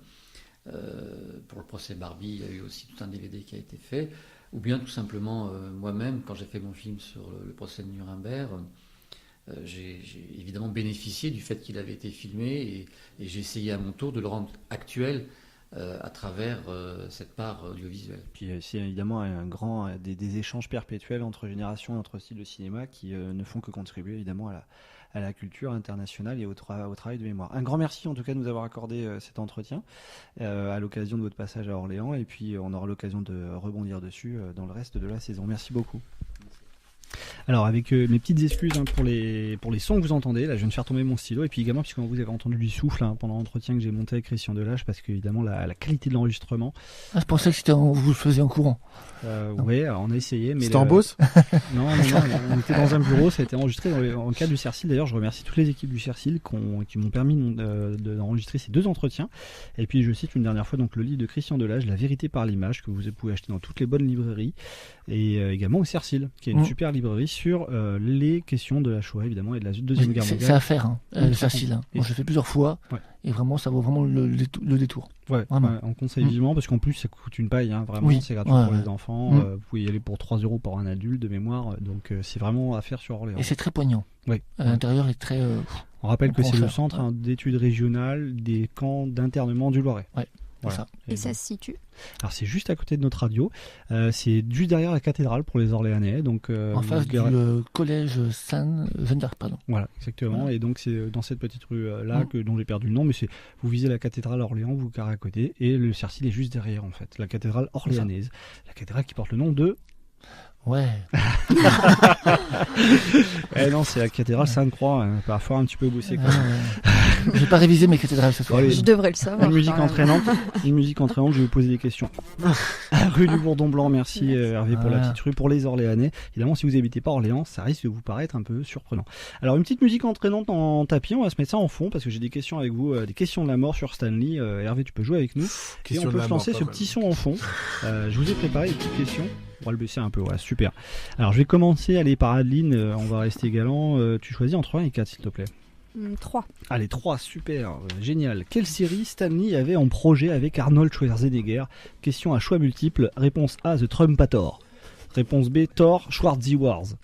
pour le procès Barbie, il y a eu aussi tout un DVD qui a été fait, ou bien tout simplement moi-même, quand j'ai fait mon film sur le procès de Nuremberg, j'ai évidemment bénéficié du fait qu'il avait été filmé et j'ai essayé à mon tour de le rendre actuel à travers cette part audiovisuelle. Puis c'est évidemment des échanges perpétuels entre générations et entre styles de cinéma qui ne font que contribuer évidemment à la culture internationale et au travail de mémoire. Un grand merci en tout cas de nous avoir accordé cet entretien à l'occasion de votre passage à Orléans, et puis on aura l'occasion de rebondir dessus dans le reste de la saison. Merci beaucoup. Alors avec mes petites excuses pour les sons que vous entendez, là je viens de faire tomber mon stylo, et puis également puisque vous avez entendu du souffle pendant l'entretien que j'ai monté avec Christian Delage, parce qu'évidemment la qualité de l'enregistrement... Ah, je pensais que vous le faisiez en courant. Oui, on a essayé, mais... C'était en Beauce? Non, on était dans un bureau, ça a été enregistré en cadre du CERCIL. D'ailleurs, je remercie toutes les équipes du CERCIL qui m'ont permis d'enregistrer ces 2 entretiens. Et puis je cite une dernière fois donc le livre de Christian Delage, La vérité par l'image, que vous pouvez acheter dans toutes les bonnes librairies, et également au CERCIL, qui est une super librairie sur les questions de la Shoah évidemment et de la Deuxième Guerre mondiale. C'est à faire, le CERCIL. Moi, je l'ai fait plusieurs fois, et vraiment ça vaut vraiment le détour. Ouais, on conseille vivement, parce qu'en plus ça coûte une paille, vraiment, c'est gratuit pour les enfants. Vous pouvez y aller pour 3 € pour un adulte de mémoire, donc c'est vraiment à faire sur Orléans. Et c'est très poignant. L'intérieur est très... on rappelle que c'est le centre d'études régionales des camps d'internement du Loiret. Voilà. Ça. Et ça se situe? Alors c'est juste à côté de notre radio, c'est juste derrière la cathédrale pour les Orléanais, donc en face du collège Saint-Vendarc, pardon. Voilà, exactement. Et donc c'est dans cette petite rue là dont j'ai perdu le nom, mais vous visez la cathédrale Orléans, vous carrez à côté, et le CERCIL est juste derrière en fait, la cathédrale orléanaise, la cathédrale qui porte le nom de... Ouais. Non, c'est la cathédrale Sainte-Croix, parfois un petit peu bossé. J'ai pas révisé mes cathédrales ce soir. Je devrais le savoir. Une musique entraînante, je vais vous poser des questions. Rue du Bourdon Blanc, merci Hervé pour la petite rue. Pour les Orléanais, évidemment, si vous n'habitez pas Orléans, ça risque de vous paraître un peu surprenant. Alors une petite musique entraînante en tapis, on va se mettre ça en fond parce que j'ai des questions avec vous, des questions de la mort sur Stan Lee. Hervé, tu peux jouer avec nous. Et on peut se lancer ce petit son en fond. Je vous ai préparé des petites questions. On va le baisser un peu, super. Alors je vais commencer, par Adeline, on va rester galant. Tu choisis entre 1 et 4 s'il te plaît. 3. Allez, 3, super, génial. Quelle série Stan Lee avait en projet avec Arnold Schwarzenegger? Question à choix multiples. Réponse A, The Trumpator. Réponse B, Thor, Schwarzy Wars.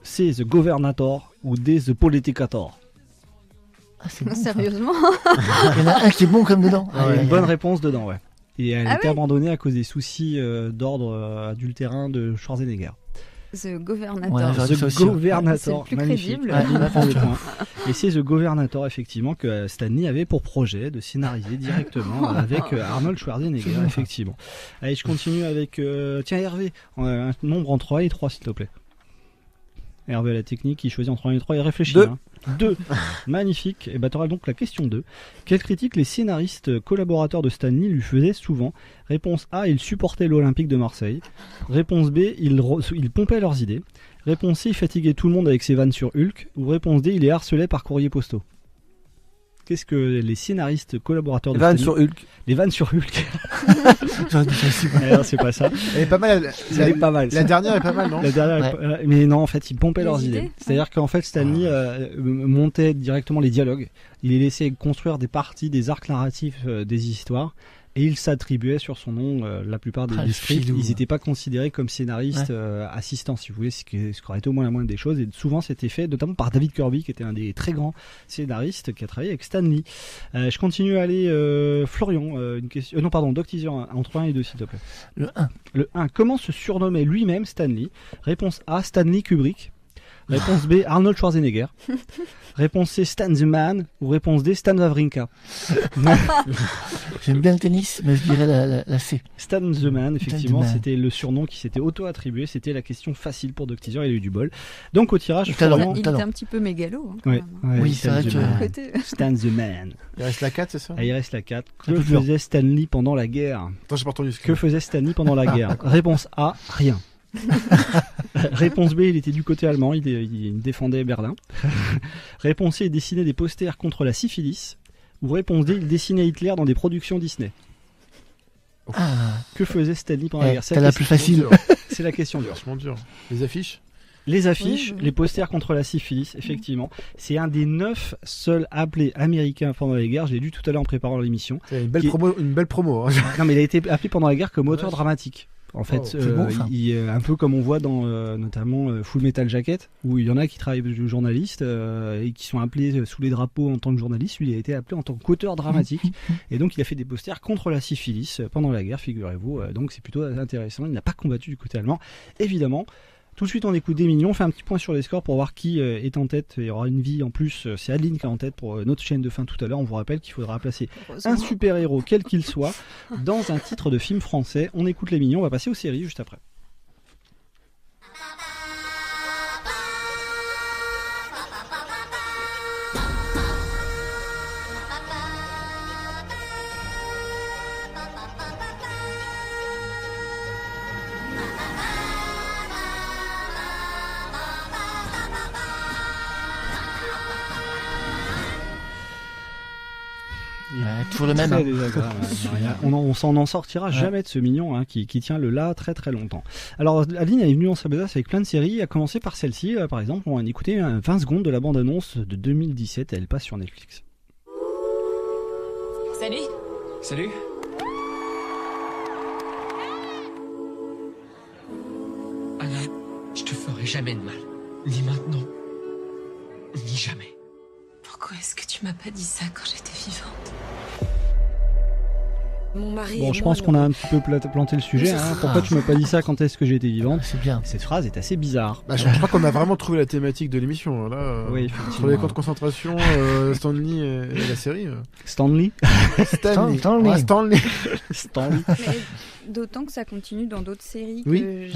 C, The Governator. Ou D, The Politicator. Ah, c'est bon, sérieusement? Il y en a un qui est bon comme dedans. Il y a une bonne réponse dedans, ouais. Et elle a été abandonnée à cause des soucis d'ordre adultérin de Schwarzenegger. The Governator. The Governator, c'est le plus magnifique. crédible. Et c'est The Governator, effectivement, que Stan Lee avait pour projet de scénariser directement avec Arnold Schwarzenegger, effectivement. Allez, je continue avec... tiens, Hervé, un nombre entre 1 et 3, s'il te plaît. Hervé, la technique, il choisit entre 1 et 3, il réfléchit. 2. Magnifique. Et tu auras donc la question 2. Quelle critique les scénaristes collaborateurs de Stan Lee lui faisaient souvent? Réponse A, il supportait l'Olympique de Marseille. Réponse B, il pompait leurs idées. Réponse C, il fatiguait tout le monde avec ses vannes sur Hulk. Ou réponse D, il les harcelait par courrier postaux. Qu'est-ce que les scénaristes collaborateurs de Stan Lee... Les vannes sur Hulk. Alors, c'est pas ça. Elle est pas mal. La dernière est pas mal, non? Mais non, en fait, ils pompaient leurs idées. C'est-à-dire qu'en fait, Stan Lee montait directement les dialogues. Il les laissait construire des parties, des arcs narratifs des histoires. Et il s'attribuait sur son nom la plupart des scripts. Ils n'étaient pas considérés comme scénaristes assistants, si vous voulez, ce qui aurait été au moins la moindre des choses. Et souvent, c'était fait notamment par David Kirby, qui était un des très grands scénaristes qui a travaillé avec Stan Lee. Je continue à aller, Florian, une question. Non, pardon, Doc Teaser, entre 1 et 2, s'il te plaît. Le 1. Le 1. Comment se surnommait lui-même Stan Lee? Réponse A, Stanley Kubrick. Réponse B, Arnold Schwarzenegger. Réponse C, Stan the Man. Ou réponse D, Stan Wawrinka. J'aime bien le tennis, mais je dirais la C. Stan the Man, effectivement, Man. c'était le surnom qui s'était auto-attribué. C'était la question facile pour Doc Teaser, il a eu du bol. Donc au tirage, Talent. vraiment... Il était un petit peu mégalo. Hein, quand Ouais, même. ouais, Oui, Stan c'est vrai the que- Man. Côté. Stan the Man. Il reste la 4, c'est ça? Ah, il reste la 4. C'est Que plus dur. faisait Stanley pendant la guerre? Attends, j'ai pas entendu ce Que faisait Stanley pendant la guerre? Réponse A, rien. Réponse B, il était du côté allemand, il défendait Berlin. Réponse C, il dessinait des posters contre la syphilis. Ou réponse D, il dessinait Hitler dans des productions Disney. Ah, Que faisait Stanley pendant la guerre? t'as la plus facile. C'est la question dure. Vachement dur. Les affiches? Les affiches, Oui. les posters contre la syphilis, effectivement. C'est un des 9 seuls appelés américains pendant la guerre. Je l'ai lu tout à l'heure en préparant l'émission. C'est une belle Qui- promo. Hein. Non, mais il a été appelé pendant la guerre comme auteur Ouais. dramatique. En fait, Oh, c'est bon, ça. un peu comme on voit dans notamment Full Metal Jacket, où il y en a qui travaillent de journalistes et qui sont appelés sous les drapeaux en tant que journaliste. Lui, il a été appelé en tant qu'auteur dramatique. Et donc, il a fait des posters contre la syphilis pendant la guerre, figurez-vous. Donc, c'est plutôt intéressant. Il n'a pas combattu du côté allemand, évidemment. Tout de suite, on écoute des mignons. On fait un petit point sur les scores pour voir qui est en tête. Il y aura une vie en plus. C'est Adeline qui est en tête pour notre chaîne de fin tout à l'heure. On vous rappelle qu'il faudra placer un super-héros, quel qu'il soit, dans un titre de film français. On écoute les mignons. On va passer aux séries juste après. Ouais, toujours le même. Très hein. désagréable, hein. On s'en en sortira jamais de ce mignon hein, qui tient le là très très longtemps. Alors Adeline est venue en sa besace avec plein de séries, à commencer par celle-ci par exemple. On va en écouter 20 secondes de la bande-annonce de 2017, elle passe sur Netflix. Salut. Salut. Anna, je te ferai jamais de mal. Ni maintenant, ni jamais. Pourquoi est-ce que tu m'as pas dit ça quand j'étais vivante? Mon mari Bon, et je moi, pense qu'on a un petit peu planté le sujet. Hein. Pourquoi tu m'as pas dit ça quand est-ce que j'ai été vivante? C'est bien. Cette phrase est assez bizarre. Bah, je crois qu'on a vraiment trouvé la thématique de l'émission. Là, Oui, sur effectivement. les camps de concentration, Stanley et la série. Stanley. Stanley. Stanley. Ouais, Stanley. Stanley. Mais d'autant que ça continue dans d'autres séries Oui. que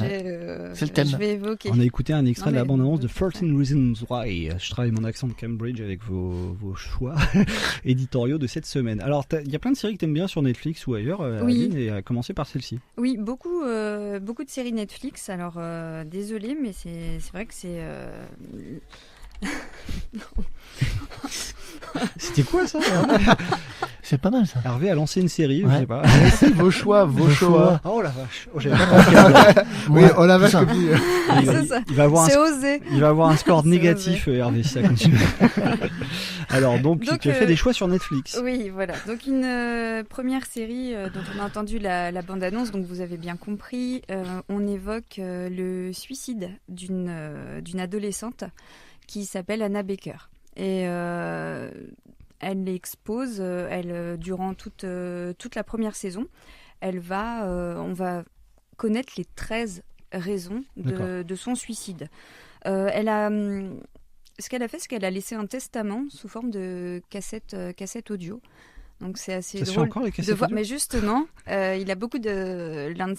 C'est le thème. je vais évoquer. On a écouté un extrait Non, de la mais- bande-annonce de 13 Reasons Why. Je travaille mon accent de Cambridge avec vos choix éditoriaux de cette semaine. Alors, il y a plein de séries que t'aimes bien sur Netflix ou ailleurs, Oui. Adeline, et à commencer par celle-ci. Oui, beaucoup de séries Netflix. Alors, désolé, mais c'est vrai que c'est... C'était quoi ça? C'est pas mal ça. Hervé a lancé une série, je Ouais. sais pas. Vos choix, vos choix. Oh la vache. Oh, j'avais pas compris. Oui, Ouais, on la tout vache ça. comme dit. C'est ça. Il va avoir C'est un osé. Il va avoir un score C'est négatif, Hervé, si ça continue. Alors, donc Donc, tu as fait des choix sur Netflix. Oui, voilà. Donc une première série dont on a entendu la bande-annonce, donc vous avez bien compris, on évoque le suicide d'une adolescente qui s'appelle Anna Baker. Et elle l'expose, durant toute la première saison, on va connaître les 13 raisons de son suicide. Ce qu'elle a fait, c'est qu'elle a laissé un testament sous forme de cassette audio. Donc c'est assez Ça se fait drôle encore les de cassettes voir. audio Mais justement, il a beaucoup l'un de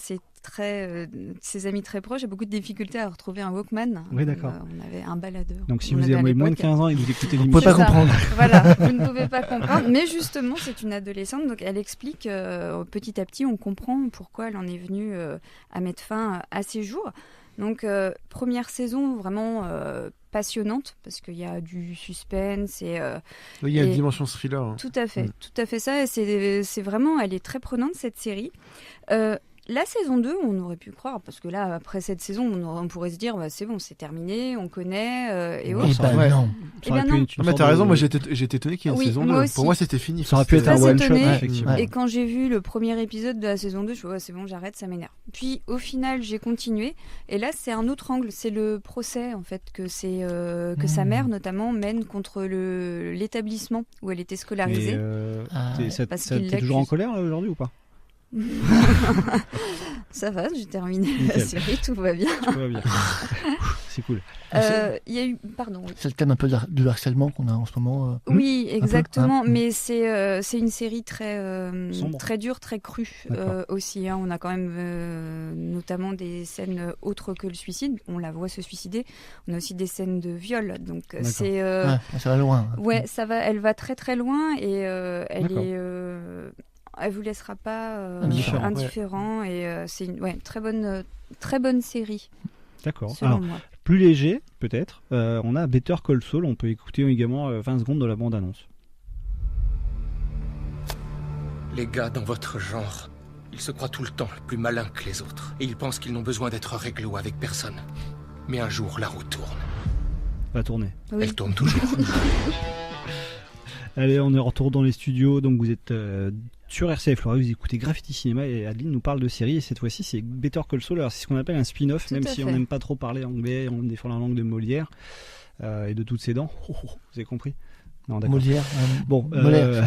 ses amis très proches a beaucoup de difficultés à retrouver un Walkman. Oui, d'accord. On avait un baladeur. Donc si On vous avait à avez moins de l'époque. 15 ans et que vous écoutez Vous l'émission, pouvez pas C'est ça. comprendre. Voilà, vous ne pouvez pas comprendre. Mais justement, c'est une adolescente, donc elle explique petit à petit, on comprend pourquoi elle en est venue à mettre fin à ses jours. Donc première saison vraiment passionnante parce qu'il y a du suspense et Oui, il y a une dimension thriller. Hein. tout à fait ça. Et c'est vraiment, elle est très prenante cette série. La saison 2, on aurait pu croire, parce que là, après cette saison, on pourrait se dire, bah, c'est bon, c'est terminé, on connaît, et Ouais, autres. ça aurait- Ouais. non. Eh Ça aurait ben pu non. être une Non, mais sorte t'as raison, de- moi j'étais étonné qu'il y ait une Oui, saison moi 2. aussi. Pour moi, c'était fini. Ça aurait pu être un Très one shot, étonnée. effectivement. Et quand j'ai vu le premier épisode de la saison 2, je me suis dit, ouais, c'est bon, j'arrête, ça m'énerve. Puis au final, j'ai continué. Et là, c'est un autre angle. C'est le procès, en fait, que sa mère, notamment, mène contre l'établissement où elle était scolarisée. Mais t'es Parce t'es qu'il toujours en l'accuse. colère là, aujourd'hui ou pas? Ça va, j'ai terminé la Nickel. série, tout va bien. Tout va bien. C'est cool. Il y a eu, pardon. Oui. C'est le thème un peu de harcèlement qu'on a en ce moment. Oui, exactement. Mais c'est une série très dure, très crue aussi. Hein. On a quand même notamment des scènes autres que le suicide. On la voit se suicider. On a aussi des scènes de viol. Donc c'est. Ça va loin. Ouais, ça va. Elle va très très loin et elle vous laissera pas indifférent. Et c'est une très bonne série. D'accord. Selon moi. Plus léger, peut-être, on a Better Call Saul. On peut écouter également 20 secondes de la bande-annonce. Les gars dans votre genre, ils se croient tout le temps plus malins que les autres. Et ils pensent qu'ils n'ont besoin d'être réglo avec personne. Mais un jour, la roue tourne. Va tourner. Oui. Elle tourne toujours. Allez, on est en retour dans les studios. Donc vous êtes sur RCF Loiret, vous écoutez Graffiti Cinéma et Adeline nous parle de série. Et cette fois-ci, c'est Better Call Saul. Alors c'est ce qu'on appelle un spin-off, même si on n'aime pas trop parler anglais, on défend la langue de Molière et de toutes ses dents. Vous avez compris? Non, d'accord. Molière. Bon. Molière.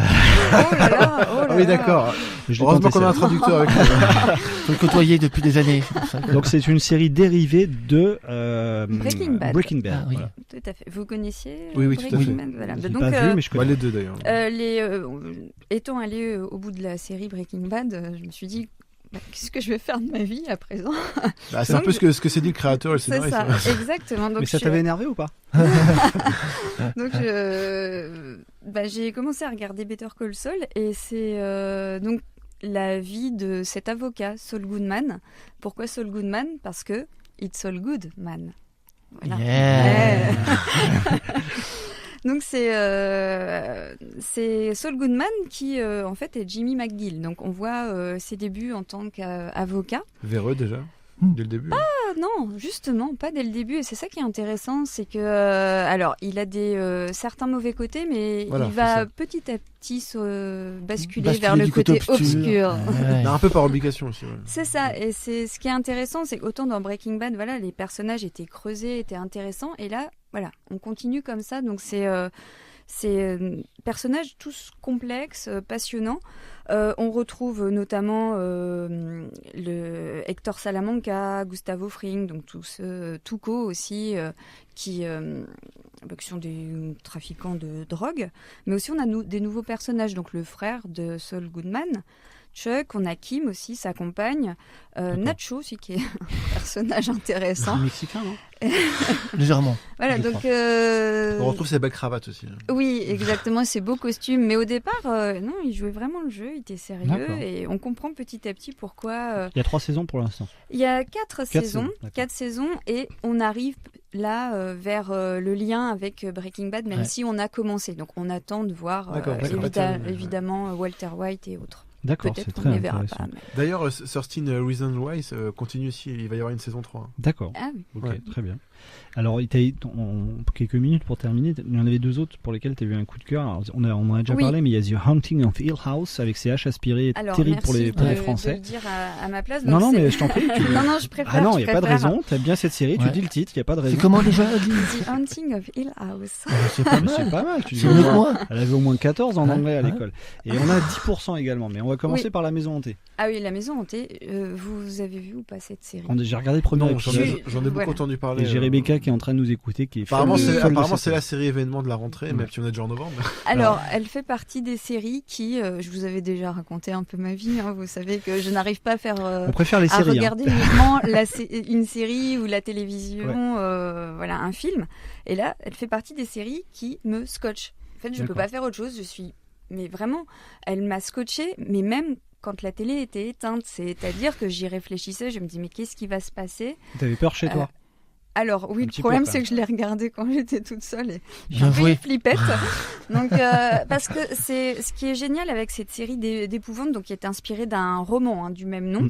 Oh là là. Ah oui, d'accord. Heureusement qu'on a un traducteur avec nous. Faut le côtoyer depuis des années. Donc c'est une série dérivée de Breaking Bad. Ah, oui. Voilà. Tout à fait. Vous connaissiez Oui, tout à fait. Bad, voilà. Je l'ai Donc, pas vu, mais je connais. Les deux d'ailleurs. Étant allé au bout de la série Breaking Bad, je me suis dit, qu'est-ce que je vais faire de ma vie à présent? C'est un peu ce que s'est dit le créateur et le C'est scénariste. ça, exactement. Donc, mais ça t'avait énervé ou pas? Donc j'ai commencé à regarder Better Call Saul et c'est donc la vie de cet avocat, Saul Goodman. Pourquoi Saul Goodman? Parce que it's all good, man. Voilà. Yeah. Donc c'est Saul Goodman qui en fait est Jimmy McGill. Donc on voit ses débuts en tant qu'avocat. Véreux déjà, dès le début. Non, justement, pas dès le début. Et c'est ça qui est intéressant, c'est que alors il a certains mauvais côtés, mais voilà, il va petit à petit basculer vers le côté obscur. Ouais. Un peu par obligation aussi. Ouais. C'est ça. Et c'est ce qui est intéressant, c'est qu'autant dans Breaking Bad, voilà, les personnages étaient creusés, étaient intéressants, et là, voilà, on continue comme ça. Donc c'est personnages tous complexes, passionnants. On retrouve notamment le Hector Salamanca, Gustavo Fring, donc tous ceux, Tuco aussi, qui sont des trafiquants de drogue. Mais aussi on a des nouveaux personnages, donc le frère de Saul Goodman, Chuck, on a Kim aussi, sa compagne, Nacho aussi qui est un personnage intéressant. Mexicain, non? Légèrement. Voilà, donc on retrouve ses belles cravates aussi. Oui, exactement, ses beaux costumes. Mais au départ, non, il jouait vraiment le jeu, il était sérieux. D'accord. Et on comprend petit à petit pourquoi. Il y a 3 saisons pour l'instant. Il y a 4 saisons, d'accord. 4 saisons, et on arrive là vers le lien avec Breaking Bad, même si on a commencé. Donc on attend de voir évidemment Walter White et autres. D'accord, peut-être c'est qu'on très ne les verra intéressant. pas. Mais... D'ailleurs, 13 Reasons Why continue aussi, il va y avoir une saison 3. D'accord. Ah oui. Ok, Ouais. très bien. Alors, il t'a eu quelques minutes pour terminer. Il y en avait 2 autres pour lesquels tu as eu un coup de cœur. Alors, on en a déjà parlé, mais il y a The Haunting of Hill House avec ses H aspirées, terrible pour les Français. De le dire à ma place. Non, mais je t'en prie. Non, je préfère. Ah non, il n'y a pas de raison. Tu aimes bien cette série, tu dis le titre, il n'y a pas de raison. C'est comment déjà The Haunting of Hill House. C'est pas mal. C'est pas mal. C'est mieux que moi. Elle avait au moins 14 en anglais à l'école. Et on a 10% également. Mais on va commencer par La Maison Hantée. Ah oui, La Maison Hantée. Vous avez vu ou pas cette série? J'ai regardé le premier épisode. J'en ai beaucoup entendu parler. Et j'ai Rebecca qui est en train de nous écouter. Qui est apparemment, c'est la série événement de la rentrée, même si on est déjà en novembre. Alors, elle fait partie des séries qui, je vous avais déjà raconté un peu ma vie, hein, vous savez que je n'arrive pas à faire... on préfère les séries. Regarder uniquement une série ou la télévision, voilà, un film. Et là, elle fait partie des séries qui me scotchent. En fait, je ne peux pas faire autre chose, mais vraiment, elle m'a scotché, mais même quand la télé était éteinte. C'est-à-dire que j'y réfléchissais, je me dis, mais qu'est-ce qui va se passer? T'avais peur chez toi? Alors oui, le problème c'est que je l'ai regardé quand j'étais toute seule et Bien j'ai une flippette. Donc parce que c'est ce qui est génial avec cette série d'épouvante, donc qui est inspirée d'un roman du même nom.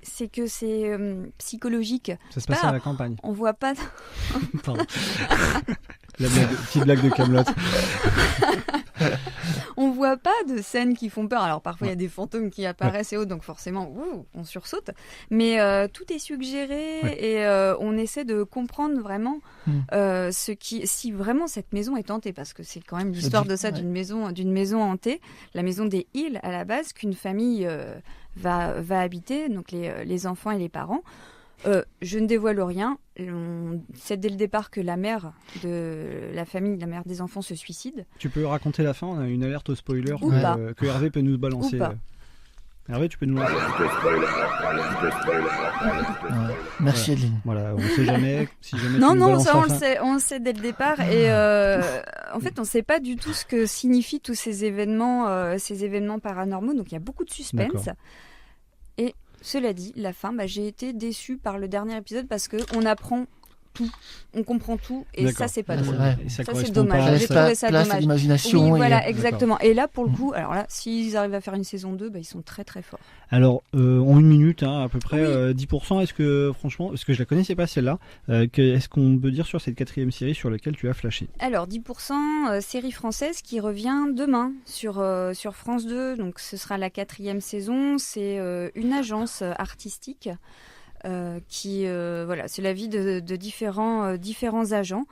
C'est que c'est psychologique. Ça se passe à la campagne. On voit pas. Pardon. Petite blague de Kaamelott. On voit pas de scènes qui font peur. Alors parfois il y a des fantômes qui apparaissent et autres, donc forcément on sursaute. Mais tout est suggéré et on essaie de comprendre vraiment si vraiment cette maison est hantée, parce que c'est quand même l'histoire de ça, d'une maison hantée, la maison des Hill à la base, qu'une famille va habiter, donc les enfants et les parents. Je ne dévoile rien. On sait dès le départ que la mère de la famille, la mère des enfants, se suicide. Tu peux raconter la fin, on a une alerte au spoiler Ou pas. Que Hervé peut nous balancer. Ou pas. Hervé, tu peux nous lancer. Merci Adeline. Voilà, on ne sait jamais. Si jamais Non, ça on le sait dès le départ. Et en fait, on ne sait pas du tout ce que signifient tous ces événements paranormaux. Donc il y a beaucoup de suspense. D'accord. Et cela dit, la fin, j'ai été déçue par le dernier épisode parce qu'on apprend tout, on comprend tout, et D'accord. ça c'est pas drôle. Ça c'est dommage. J'ai trouvé ça place à dommage. l'imagination. Oui, voilà, et... exactement. Et là, pour le coup, alors là, s'ils arrivent à faire une saison 2, ils sont très très forts. Alors, en une minute, à peu près 10%, est-ce que, franchement, parce que je la connaissais pas celle-là, est-ce qu'on peut dire sur cette 4e série sur laquelle tu as flashé? Alors, 10% série française qui revient demain sur France 2, donc ce sera la 4e saison, c'est une agence artistique. C'est la vie de différents agents.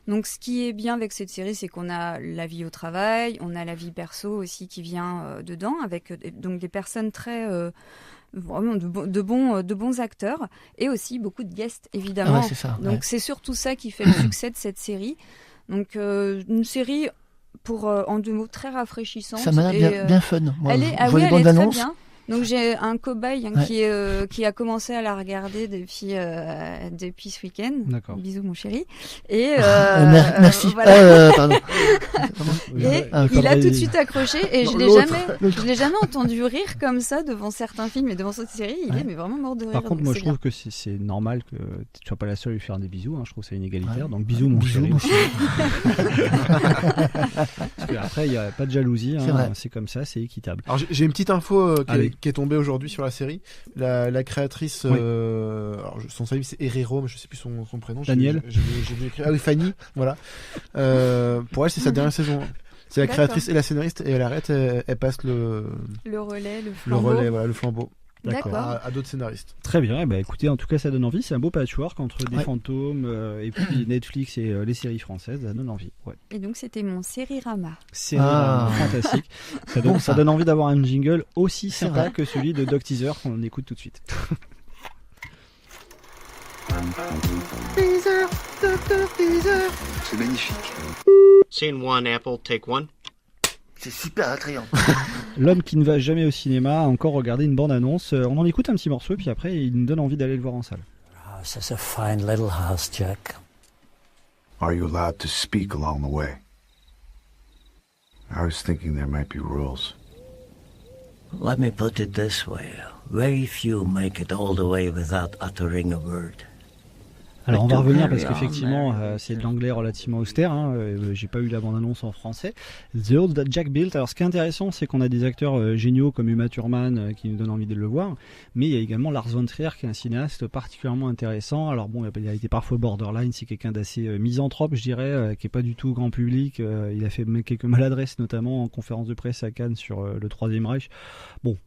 Donc ce qui est bien avec cette série, c'est qu'on a la vie au travail, on a la vie perso aussi qui vient dedans, avec donc des personnes très vraiment de bons acteurs, et aussi beaucoup de guests évidemment. C'est ça, donc c'est surtout ça qui fait le succès de cette série. Donc une série en 2 mots très rafraîchissante. Ça m'a l'air bien fun. Moi, elle est très bien. Donc j'ai un cobaye qui a commencé à la regarder depuis ce week-end. D'accord. Bisous mon chéri. Et merci. Voilà. Pardon. Et il a tout de suite accroché et je l'ai jamais entendu rire comme ça devant certains films et devant cette série. Il est mais vraiment mort de rire. Par contre, moi je trouve que c'est normal que tu sois pas la seule à lui faire des bisous. Je trouve que c'est inégalitaire. Donc bisous mon chéri. Parce qu'après il y a pas de jalousie. C'est comme ça, c'est équitable. Alors j'ai une petite info qui est tombée aujourd'hui sur la série. La créatrice, son famille c'est Herrero, mais je sais plus son prénom. Daniel. J'ai vu écrire. Ah oui, Fanny. Voilà. Pour elle, c'est sa dernière saison. C'est la créatrice et la scénariste, et elle arrête, elle passe le relais, le flambeau. Le flambeau. D'accord. À d'autres scénaristes. Très bien. Écoutez, en tout cas, ça donne envie. C'est un beau patchwork entre des fantômes et puis Netflix et les séries françaises. Ça donne envie. Ouais. Et donc, c'était mon Sérirama. Sérirama, fantastique. Ça donne envie d'avoir un jingle aussi sympa que celui de Dog Teaser qu'on écoute tout de suite. Teaser, Dr. Teaser. C'est magnifique. Scene 1, Apple, take 1. C'est super attrayant. L'homme qui ne va jamais au cinéma a encore regardé une bande-annonce. On en écoute un petit morceau, puis après, il nous donne envie d'aller le voir en salle. Your house is a fine little house, Jack. Are you allowed to speak along the way? I was thinking there might be rules. Let me put it this way. Very few make it all the way without uttering a word. Alors on va revenir parce qu'effectivement c'est de l'anglais relativement austère, j'ai pas eu la bande-annonce en français. The Old Jack Built. Alors ce qui est intéressant, c'est qu'on a des acteurs géniaux comme Uma Thurman qui nous donnent envie de le voir, mais il y a également Lars von Trier qui est un cinéaste particulièrement intéressant. Alors bon, il a été parfois borderline, c'est quelqu'un d'assez misanthrope, je dirais, qui est pas du tout grand public. Il a fait quelques maladresses, notamment en conférence de presse à Cannes sur le Troisième Reich. Bon,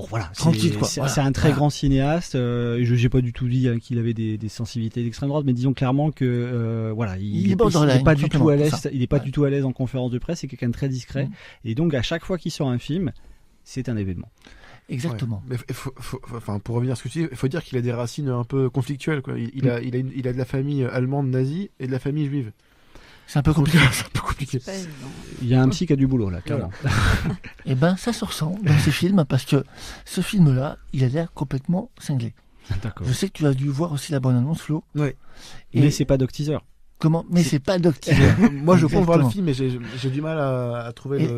voilà, c'est un très grand cinéaste. Je n'ai pas du tout dit qu'il avait des sensibilités d'extrême droite, mais disons clairement que il n'est pas du tout à l'aise. Il n'est pas du tout à l'aise en conférence de presse. C'est quelqu'un de très discret, et donc à chaque fois qu'il sort un film, c'est un événement. Exactement. Ouais. Mais pour revenir à ce que tu dis, il faut dire qu'il a des racines un peu conflictuelles. Quoi. Il a de la famille allemande nazie et de la famille juive. C'est un peu compliqué. Il y a un psy qui a du boulot là, clairement. Et ça se ressent dans ces films, parce que ce film-là, il a l'air complètement cinglé. D'accord. Je sais que tu as dû voir aussi la bande-annonce, Flo. Oui. Mais c'est pas Dog Teaser. Comment ? Mais c'est pas Dog Teaser. Moi, je compte voir le film, mais j'ai du mal à trouver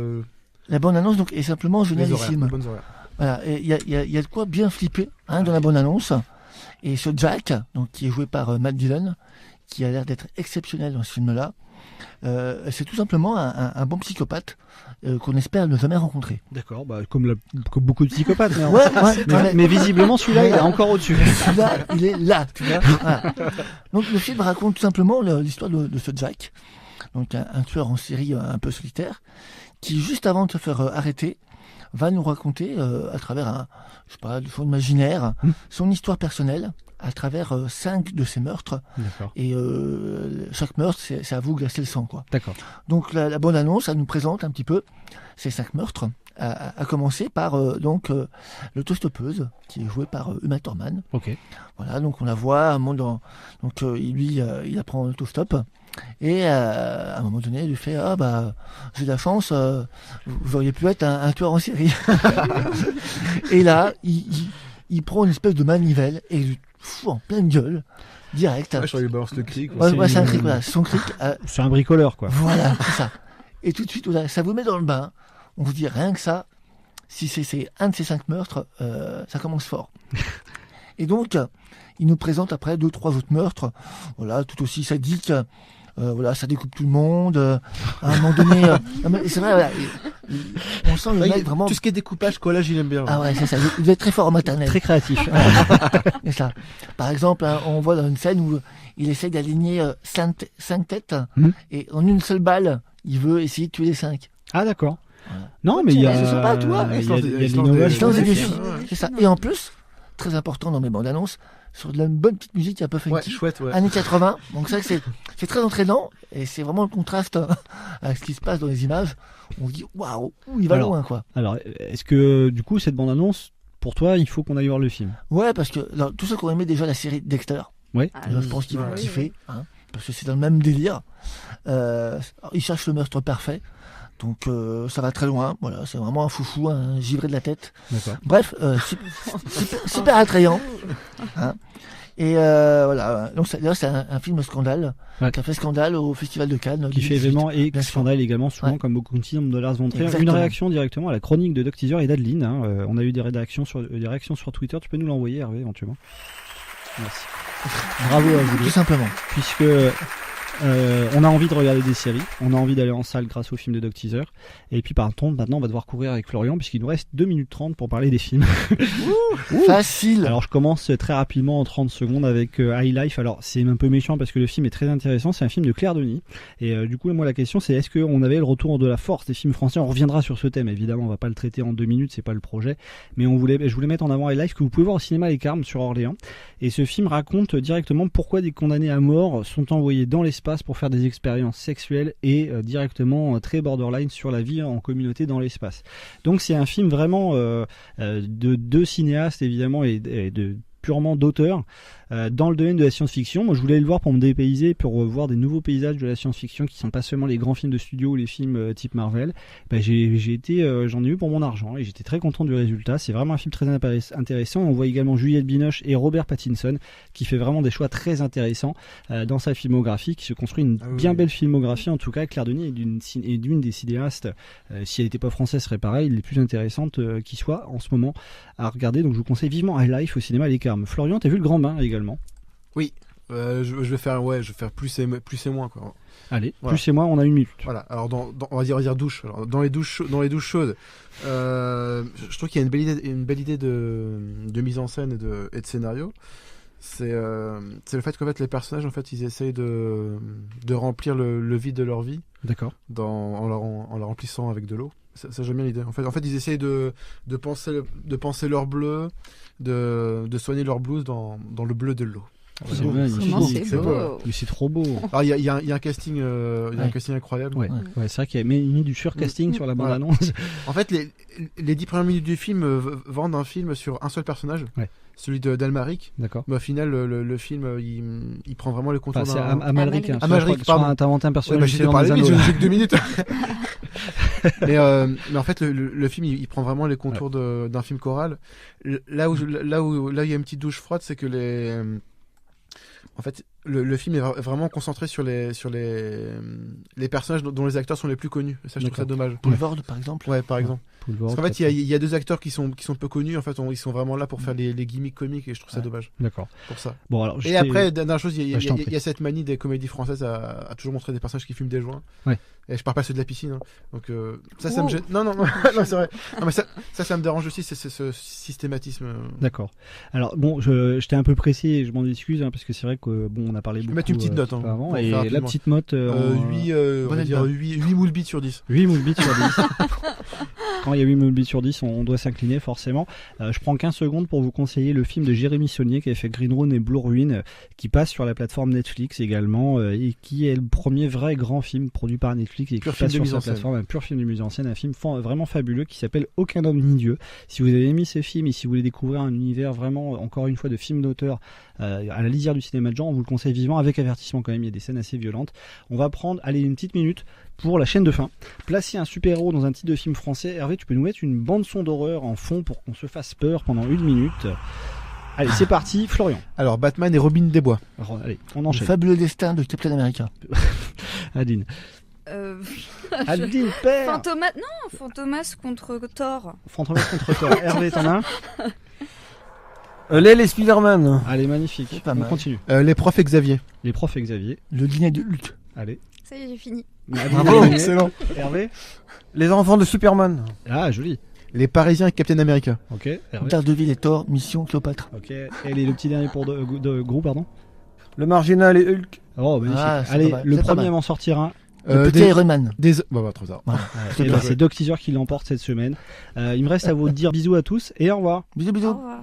La bande-annonce donc est simplement génialissime. Voilà. Et il y a de quoi bien flipper dans la bande-annonce. Et ce Jack, donc qui est joué par Matt Dillon, qui a l'air d'être exceptionnel dans ce film-là. C'est tout simplement un bon psychopathe qu'on espère ne jamais rencontrer. D'accord, comme beaucoup de psychopathes. Mais visiblement, celui-là, il est encore au-dessus. Celui-là, il est là. Tu vois, voilà. Donc le film raconte tout simplement l'histoire de ce Jack, donc un tueur en série un peu solitaire, qui juste avant de se faire arrêter, va nous raconter à travers de son imaginaire, son histoire personnelle, à travers 5 de ses meurtres. D'accord. Et chaque meurtre, c'est à vous glacer le sang, quoi. D'accord. Donc la bande-annonce, elle nous présente un petit peu ces 5 meurtres, à commencer par l'autostoppeuse, qui est jouée par Uma Thurman. Ok. Voilà, donc on la voit un moment il apprend l'autostop. Et à un moment donné, il lui fait j'ai de la chance, vous auriez pu être un tueur en série. Et là, il prend une espèce de manivelle et il lui fout en pleine gueule, direct. Ouais, je crois qu'il balance le cric. C'est un cric, voilà. Son cric. C'est un bricoleur, quoi. Voilà, c'est ça. Et tout de suite, voilà, ça vous met dans le bain. On vous dit rien que ça, si c'est un de ces 5 meurtres, ça commence fort. Et donc, il nous présente après 2-3 autres meurtres, voilà, tout aussi sadiques. Voilà, ça découpe tout le monde. À un moment donné, c'est vrai, voilà, on sent le mec vraiment. Tout ce qui est découpage, collage, il aime bien. Ah ouais, c'est ça. Il doit être très fort en maternelle. Très créatif. C'est ça. Par exemple, on voit dans une scène où il essaie d'aligner 5 têtes et en une seule balle, il veut essayer de tuer les 5. Ah d'accord. Voilà. Non, mais il y a. Ce sont pas toi. Il y a l'innovation. C'est ça. Et en plus, très important dans mes bandes annonces, sur de la bonne petite musique un peu funky. Ouais, chouette, ouais. Années 80. Donc ça, c'est très entraînant et c'est vraiment le contraste avec ce qui se passe dans les images. On se dit waouh, il va loin, quoi. Alors, est-ce que du coup cette bande annonce, pour toi, il faut qu'on aille voir le film? Ouais, parce que tous ceux qui ont aimé déjà la série Dexter, ouais. Je pense qu'ils vont kiffer, hein, parce que c'est dans le même délire. Ils cherchent le meurtre parfait. Donc ça va très loin, voilà, c'est vraiment un foufou, un givré de la tête. D'accord. Bref, super attrayant. Hein. Et voilà, donc c'est un film scandale, qui a fait scandale au Festival de Cannes. Qui fait événement et scandale également, souvent comme beaucoup de films de Lars von Trier. Une réaction directement à la chronique de Doc Teaser et d'Adeline. Hein. On a eu des réactions sur Twitter, tu peux nous l'envoyer, Hervé, éventuellement. Merci. Bravo à vous deux. Tout simplement. Puisque on a envie de regarder des séries, on a envie d'aller en salle grâce au film de Doc Teaser. Et puis par contre, maintenant on va devoir courir avec Florian puisqu'il nous reste 2 minutes 30 pour parler des films. Facile. Alors je commence très rapidement en 30 secondes avec High Life. Alors c'est un peu méchant parce que le film est très intéressant, c'est un film de Claire Denis. Et du coup moi la question c'est est-ce qu'on avait le retour de la force des films français? On reviendra sur ce thème évidemment, on va pas le traiter en 2 minutes, c'est pas le projet. Mais je voulais mettre en avant High Life que vous pouvez voir au cinéma Les Carmes sur Orléans. Et ce film raconte directement pourquoi des condamnés à mort sont envoyés dans l'espace pour faire des expériences sexuelles et directement très borderline sur la vie en communauté dans l'espace. Donc c'est un film vraiment de 2 cinéastes évidemment et de purement d'auteurs dans le domaine de la science-fiction. Moi je voulais le voir pour me dépayser, pour voir des nouveaux paysages de la science-fiction qui sont pas seulement les grands films de studio ou les films type Marvel. J'en ai eu pour mon argent et j'étais très content du résultat. C'est vraiment un film très intéressant. On voit également Juliette Binoche et Robert Pattinson qui fait vraiment des choix très intéressants dans sa filmographie, qui se construit une belle filmographie. En tout cas, Claire Denis est d'une des cinéastes, si elle n'était pas française, serait pareil, les plus intéressantes qui soient en ce moment à regarder. Donc je vous conseille vivement High Life au cinéma Les Carmes. Florian, t'as vu Le Grand Bain également? Oui, je vais faire plus et moins, quoi. Allez, voilà. Plus et moins, on a 1 minute. Voilà. Alors on va dire douche. Alors, dans les douches chaudes, je trouve qu'il y a une belle idée de mise en scène et de scénario. C'est le fait qu'en fait les personnages, en fait, ils essayent de remplir le vide de leur vie. D'accord. En la remplissant avec de l'eau. Ça j'aime bien l'idée. En fait, ils essayent de penser leur bleu, de soigner leur blues dans le bleu de l'eau. C'est beau. Mais c'est trop beau. Alors il y a un casting, un casting incroyable. Ouais, c'est vrai qu'il y a mis du surcasting sur la bande-annonce. En fait, les 10 premières minutes du film vendent un film sur un seul personnage. Ouais. Celui d'Almaric. D'accord. Mais au final, le film, il prend vraiment le contour d'un... C'est Amalric. Amalric, pardon. T'as inventé un personnage. J'ai parlé vite, j'ai que 2 minutes. mais en fait, le film, il prend vraiment les contours d'un film choral. Là où il y a une petite douche froide, c'est que en fait, le film est vraiment concentré sur les personnages dont les acteurs sont les plus connus. Et ça, je trouve ça dommage. Boulevard, par exemple. Ouais, par exemple. Parce qu'en fait, il y a 2 acteurs qui sont peu connus. En fait, ils sont vraiment là pour faire les gimmicks comiques et je trouve ça dommage. D'accord. Pour ça. Bon, alors, et après, dernière chose, il y a cette manie des comédies françaises à toujours montrer des personnages qui fument des joints. Ouais. Et je parle pas ceux de la piscine. Hein. Donc ça me gêne. Non, c'est vrai. Non, mais ça me dérange aussi, c'est ce systématisme. D'accord. Alors bon, j'étais un peu pressé et je m'en excuse parce que c'est vrai que en a parlé beaucoup. Mettre une petite note avant. Et la petite note 8 moules bits sur 10. 8 moules bits sur 10. Quand il y a 8 moules bits sur 10, on doit s'incliner forcément. Je prends 15 secondes pour vous conseiller le film de Jérémy Saunier qui avait fait Green Room et Blue Ruin, qui passe sur la plateforme Netflix également, et qui est le premier vrai grand film produit par Netflix et qui passe sur sa plateforme, un pur film de mise en scène, un film vraiment fabuleux qui s'appelle Aucun homme ni Dieu. Si vous avez aimé ces films et si vous voulez découvrir un univers vraiment, encore une fois, de films d'auteur à la lisière du cinéma de genre, on vous le conseille vivement, avec avertissement quand même, il y a des scènes assez violentes. On va prendre, une petite minute pour la chaîne de fin. Placer un super-héros dans un titre de film français. Hervé, tu peux nous mettre une bande-son d'horreur en fond pour qu'on se fasse peur pendant 1 minute. Allez, c'est parti, Florian. Alors, Batman et Robin des Bois. Alors, allez, on enchaîne. Le fabuleux destin de Captain America. Adeline. Adeline, père. Fantomas contre Thor. Fantomas contre Thor. Hervé, t'en as un? Les Spider-Man. Allez, magnifique. On continue. Les profs Xavier. Les profs Xavier. Le dîner de Hulk. Allez. Ça y est, j'ai fini. Bravo, excellent. Hervé. Les enfants de Superman. Ah, joli. Les Parisiens et Captain America. Ok. Daredevil et Thor, Mission Cléopâtre. Ok. Et le petit dernier pour de groupe, pardon. Le Marginal et Hulk. Oh, magnifique. Allez, le premier à m'en sortir un. Le petit Iron Man. Trop tard. C'est Doc Teaser qui l'emporte cette semaine. Il me reste à vous dire bisous à tous et au revoir. Bisous. Au revoir.